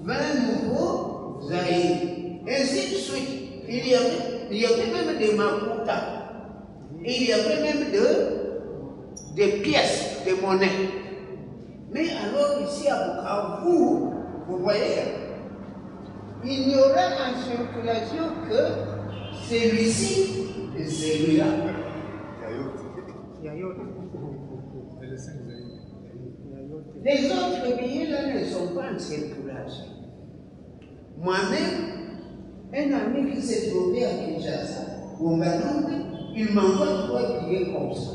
20 nouveaux Zaïre. Ainsi de suite. Il y avait même des Maputa. Il y avait même des pièces de monnaie. Mais alors ici à Bukavu, vous voyez, il n'y aura en circulation que celui-ci et celui-là. Les autres billets là ne sont pas en circulation. Moi-même, un ami qui s'est trouvé à Kinshasa, au Nganombe, il m'envoie 3 billets comme ça.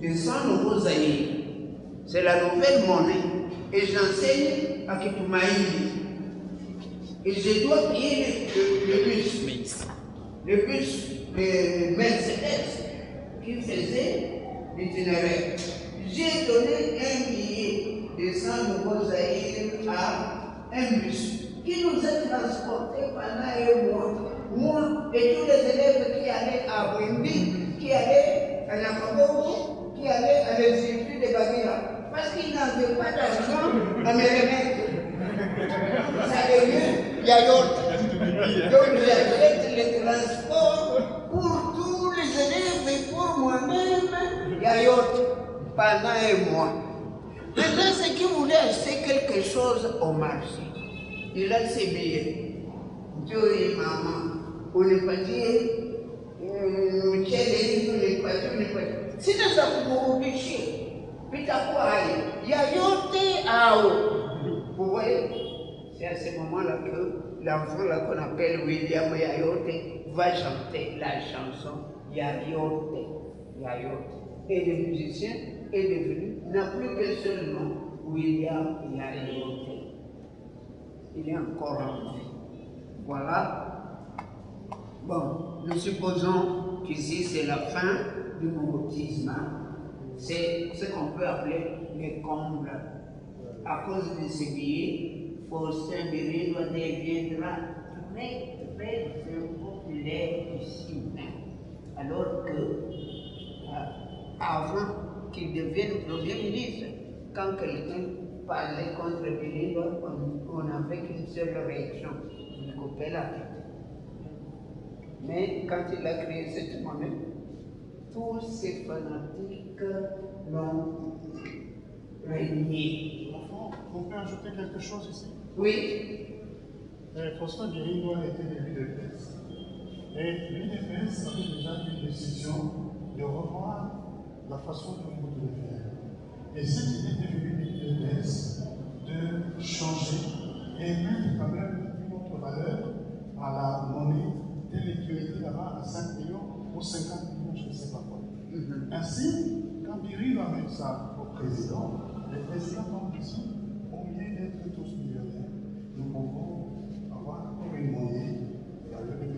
De 100 nouveaux Zaïre. C'est la nouvelle monnaie. Et j'enseigne à Kitumaïli. Et je dois payer le bus. Le bus de Mercedes qui faisait l'itinéraire. J'ai donné un billet de 100 nouveaux Zaïre à un bus qui nous a transportés pendant un mois. Moi et tous les élèves qui allaient à Wimbi, qui allaient à Nakabobo, qui allaient à l'Institut de Bagira, parce qu'ils n'avaient pas d'argent à me remettre. Ça devient Yayote. Donc j'achète les transports pour tous les élèves et pour moi-même, Yayote, pendant un mois. Maintenant, ceux qui voulaient acheter quelque chose au marché, il a ses billets. Dieu et maman, on n'est pas dit, on n'est pas dit. Si nous avons obligé, puis t'as quoi aller? Yayote Ao. Vous voyez? C'est à ce moment-là que l'enfant là qu'on appelle William Yayote va chanter la chanson Yayote. Yayote. Et le musicien est devenu, n'a plus qu'un seul nom, William Yayote. Il est encore en vie. Voilà. Bon, nous supposons qu'ici c'est la fin du mobutisme. C'est ce qu'on peut appeler les combles. À cause de ces billets Faustin Birino deviendra très impopulaire ici même. Alors que, avant qu'il devienne Premier ministre, quand quelqu'un parlait contre Birino, on n'avait qu'une seule réaction, on coupait la tête. Mais quand il a créé cette monnaie, tous ces fanatiques l'ont régné. On peut ajouter quelque chose ici? Oui. Faustin Birino était de l'UDPS. Et l'UDPS avait déjà pris une décision de revoir la façon dont vous devez faire. Et cette idée de l'UDPS de changer et mettre quand même une autre valeur à la monnaie telle qu'elle était là-bas à 5 millions ou 50 millions, je ne sais pas quoi. Ainsi, quand Birino a mis ça au président, le président donc ici, au lieu d'être tous millionnaires, nous pouvons avoir une monnaie.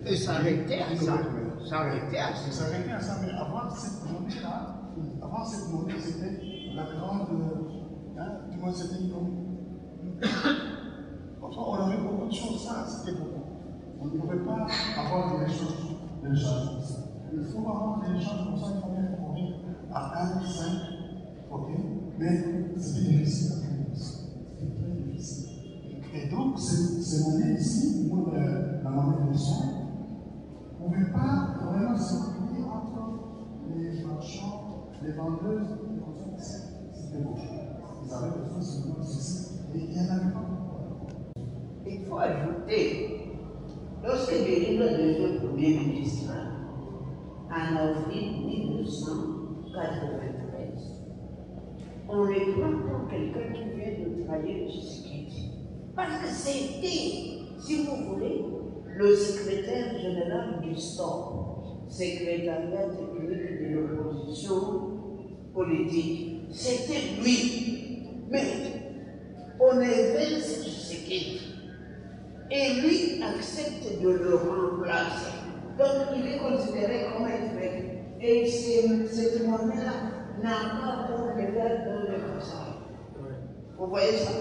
Et s'arrêter à ça. S'arrêter à ça. S'arrêter à ça, mais avoir cette monnaie-là, c'était la grande. Du moins, c'était une. Enfin, on avait beaucoup de choses, ça, c'était beaucoup. On ne pouvait pas avoir des échanges comme ça. Il faut avoir des échanges comme ça, il faut bien courir à 1, 5, ok? Mais c'est difficile à faire. C'est très difficile. Et donc, ces monnaies ici, la monnaie de son, on ne pouvait pas vraiment circuler entre les marchands, les vendeuses, les consommateurs. C'était beau. Ils avaient besoin de ce moment ceci, et il n'y en avait pas. Il faut ajouter, lorsque Birino devient Premier ministre, en avril 1993, on le prend pour quelqu'un qui vient de trahir Tshisekedi. Parce que c'était, si vous voulez, le secrétaire général du STOP, secrétariat technique de l'opposition politique. C'était lui. Mais on évince Tshisekedi. Et lui accepte de le remplacer. Donc il est considéré comme un traître. Et cette monnaie-là n'a pas pour légal dans le Kassai. Vous voyez ça?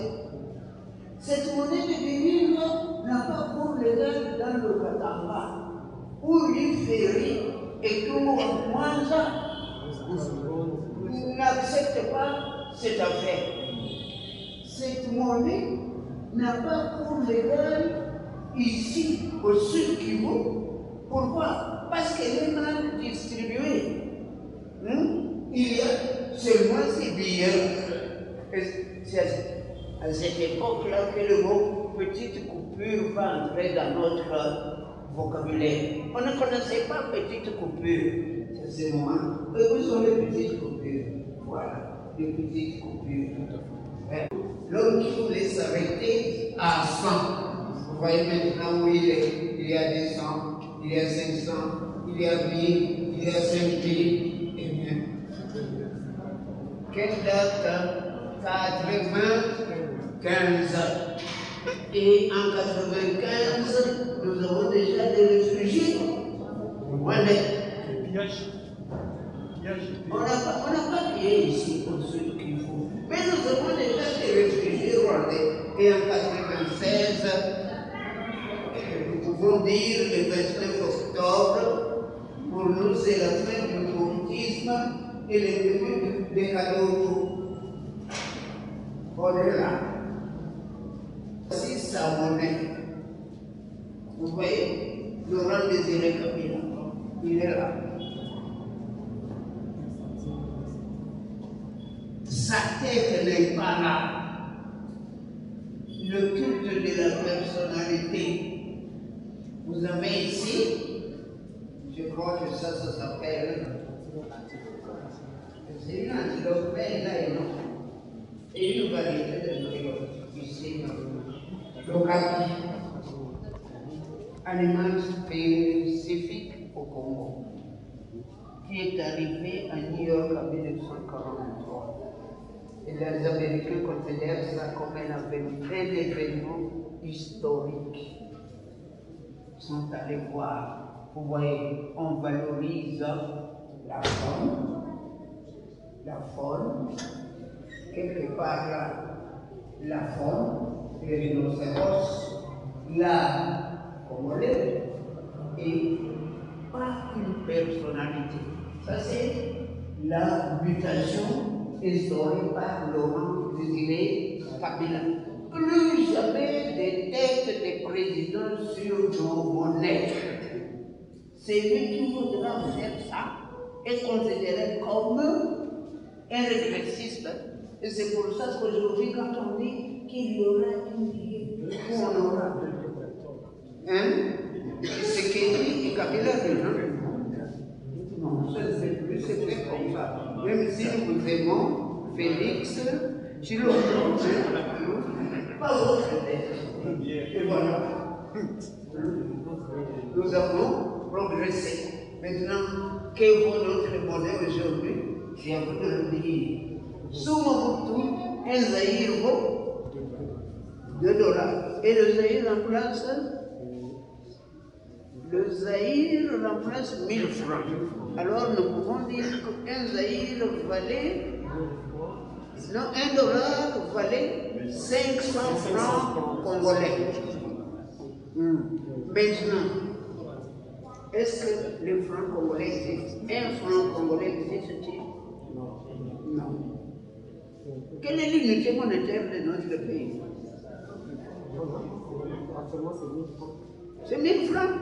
Cette monnaie de Birino n'a pas pour légal dans le Katanga. Où lui Ferry et tout Mwanza n'acceptent pas cette affaire. Cette monnaie n'a pas pour légal ici au Sud Kivu. Pourquoi? Parce qu'elle est mal distribuée. Il y a seulement ces billets. C'est à cette époque-là que le mot petite coupure va entrer dans notre vocabulaire. On ne connaissait pas petite coupure. C'est moi. Où sont les petites coupures? Voilà, les petites coupures. L'homme qui voulait s'arrêter à 100. Vous voyez maintenant où il est. Il y a 200, il y a 500, il y a 1000, il y a 5000. Eh bien, quelle date? 95. Et en 95, nous avons déjà des réfugiés. On n'a pas payé ici pour ce qu'il faut. Mais nous avons déjà des réfugiés rwandais. Et en 96, nous pouvons dire le 29 octobre, pour nous c'est la fin du communisme et le début des cadeaux. On est là. Voici sa monnaie. Vous voyez, Laurent Désiré Kabila, il est là. Sa tête n'est pas là. Le culte de la personnalité. Vous avez ici, je crois que ça s'appelle, c'est une antilope, là et non. Et une variété de antilope, ici, le kaki, animal spécifique au Congo, qui est arrivé à New York en 1943. Et les Américains considèrent ça comme un événement historique. Ils sont allés voir. Vous voyez, on valorise la faune, quelque part là, la faune, le rhinocéros, l'art congolais, et pas une personnalité. Ça, c'est la mutation instaurée par Laurent Désiré Kabila. Plus jamais des têtes des présidents sur nos monnaies. C'est lui qui voudra faire ça est considéré comme un régressiste. Et c'est pour ça qu'aujourd'hui, quand on dit qu'il y aura une vie, on aura. Hein? C'est qu'il Kabila dit, non, ça ne fait plus, c'est fait comme ça. Même si nous aimons Félix, si l'on pas votre tête. Et voilà. Nous avons progressé. Maintenant, que vaut notre monnaie aujourd'hui? C'est à vous de le dire. Sous Mobutu, un Zaïre vaut $2. Et le Zaïre remplace 1000 francs. Alors nous pouvons dire qu'un Zaïre valait, non, $1 valait 500 francs congolais. Maintenant, est-ce que le franc congolais existe? Un franc congolais existe-t-il? Non. Quelle est l'unité monétaire de notre pays? C'est 1000 francs.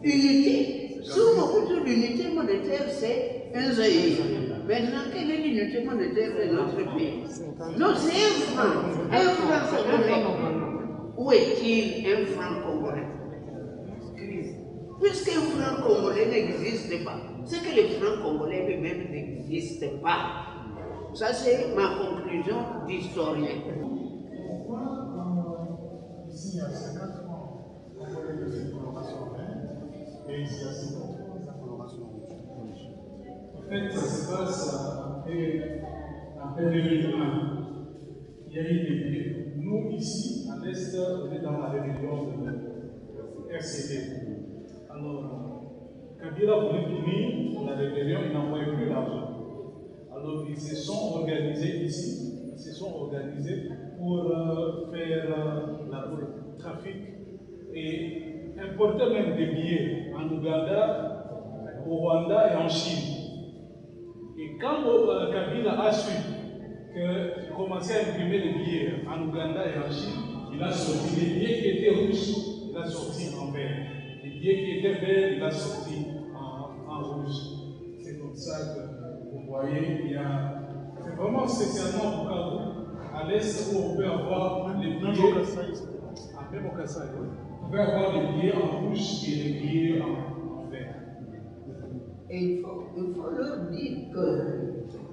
Unité. Sous Mobutu, l'unité monétaire, c'est un Zaïre. Maintenant, quelle est l'unité monétaire de notre pays? Non, c'est un franc. Un franc congolais. Où est-il un franc congolais? Puisqu'un franc congolais n'existe pas, c'est que les francs congolais eux-mêmes n'existent pas. Ça, c'est ma conclusion d'historien. Ici, il y a 50 francs congolais de cette coloration verte, et ici, il y a 50 francs de la coloration rouge. En fait, ça se passe après 2001. Il y a eu des billets. Nous, ici, à l'Est, on est dans la rébellion de RCD. Alors, Kabila voulait finir la rébellion, il n'envoyait plus l'argent. Alors, ils se sont organisés ici, pour faire le trafic et importer même des billets en Ouganda, au Rwanda et en Chine. Et quand Kabila a su qu'il commençait à imprimer les billets en Ouganda et en Chine, il a sorti les billets qui étaient rouges, il a sorti en vert. Les billets qui étaient verts, il a sorti en rouge. C'est comme ça que vous voyez, il y a. C'est vraiment spécialement pour Kakou, à l'Est, où on peut avoir les billets. Même au Kassai, on peut avoir les billets en rouge et les billets en vert. Et il faut leur dire que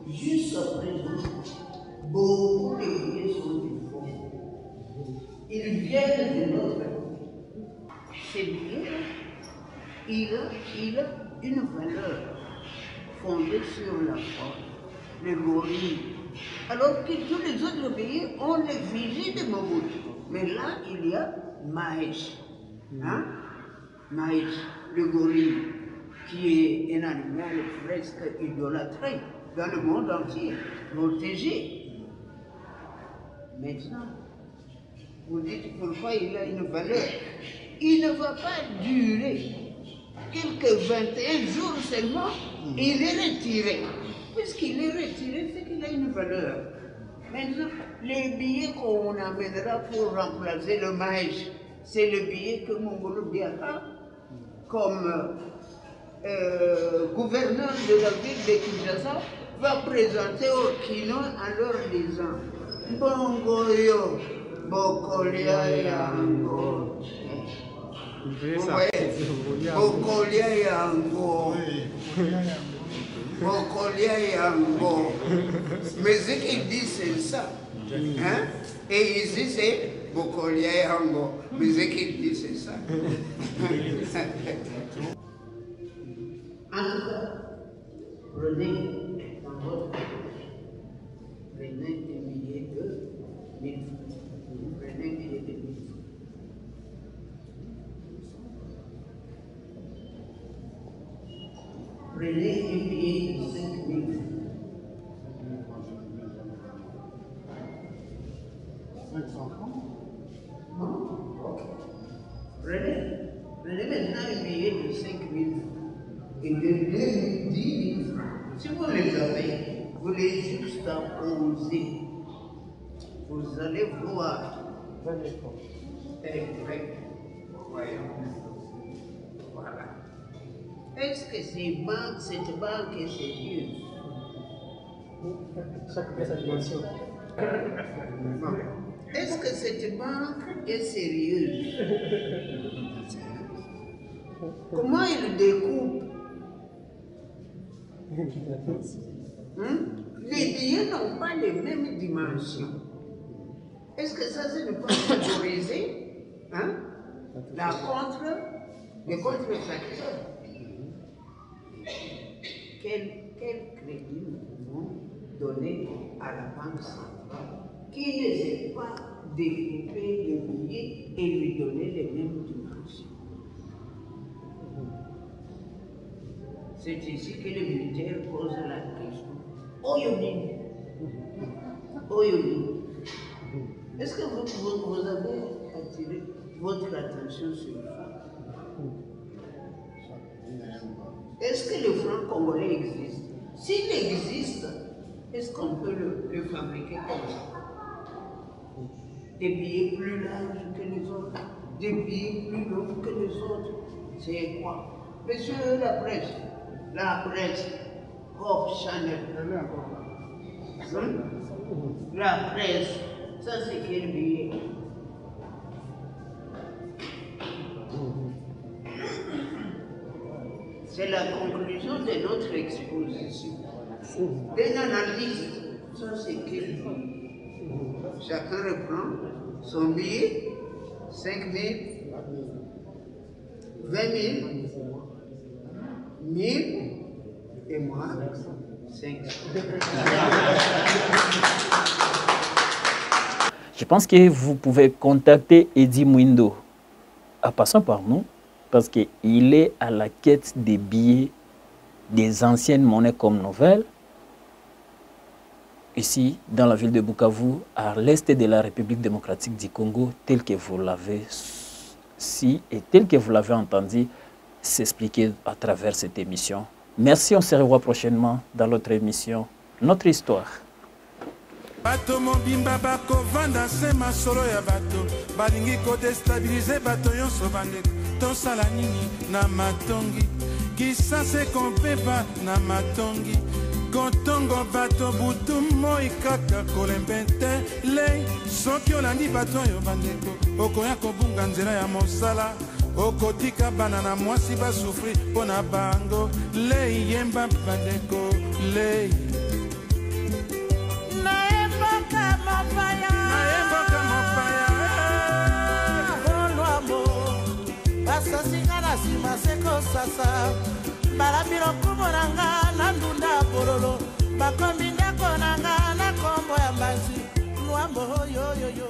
jusqu'à présent, beaucoup de billets sont du fond. Ils viennent de notre pays. Ces billets, il a une valeur fondée sur la foi, le gorille. Alors que tous les autres pays ont l'effigie de Mobutu. Mais là, il y a Maïs. Hein? Maïs, le gorille, qui est un animal presque idolâtré dans le monde entier, protégé. Maintenant, vous dites pourquoi il a une valeur. Il ne va pas durer quelques 21 jours seulement, il est retiré. Puisqu'il est retiré, c'est qu'il a une valeur. Maintenant, les billets qu'on amènera pour remplacer le maïs, c'est le billet que Mongolo Diaka, comme gouverneur de la ville de Kinshasa, va présenter au Kino en leur disant Bongoyo, Bokolia Yango. Vous voyez, Bokolia Yango. Bokolia Yango. Mais ce qu'il dit, c'est ça. Hein? Et ici, c'est Bokolia Yango. Mais ce qu'il dit, c'est ça. En tout cas, prenez dans votre prenez des milliers de 1000 francs. Prenez des milliers de 1000 francs. Prenez un billet de 5000 francs. 500 francs. Prenez maintenant un billet de 5 000 et de 10 000 francs. Si vous les avez, vous les juxtaposez. Vous allez voir. Voyons. Voilà. Est-ce que cette banque est sérieuse? Chaque pièce a une dimension. Est-ce que cette banque est sérieuse? Comment il découpe? Les billets n'ont pas les mêmes dimensions. Est-ce que ça, c'est ne pas favoriser les contrefacteurs? Quel crédit nous pouvons donner à la Banque centrale qui ne sait pas découper les billets et lui donner les mêmes dimensions? C'est ici que les militaires posent la question. Oyoni. Est-ce que vous avez attiré votre attention sur le franc? Est-ce que le franc congolais existe? S'il existe, est-ce qu'on peut le fabriquer comme ça? Des billets plus larges que les autres, des billets plus longs que les autres. C'est quoi? Monsieur la presse, Coq Chanel. La presse, ça c'est quel billet? C'est la conclusion de notre exposition. D'un analyste, ça c'est quel billet? Chacun reprend son billet, 5 000, 20 000, 1000 et moi, 5. Je pense que vous pouvez contacter Eddie Mwindo en passant par nous parce qu'il est à la quête des billets des anciennes monnaies comme nouvelles ici dans la ville de Bukavu, à l'est de la République démocratique du Congo, tel que vous l'avez entendu s'expliquer à travers cette émission. Merci, on se revoit prochainement dans l'autre émission, Notre Histoire. Bato mobimba bako vanda se masolo ya bato balingi ko déstabiliser bato yonso bande to sala nini na matongi kisase kompeba na matongi kotongo bato butu moi kaka kolembete le soki olandi bato yo bandeko okoya kobunga nzela ya mosala okotika bana na mwasi basufri pona bango le yemba bandeko le Basasingana sima seko sasa balabiro kumoranga na ndunda bololo bakombinga konanga na kombo ya mbazi luambo yo yo yo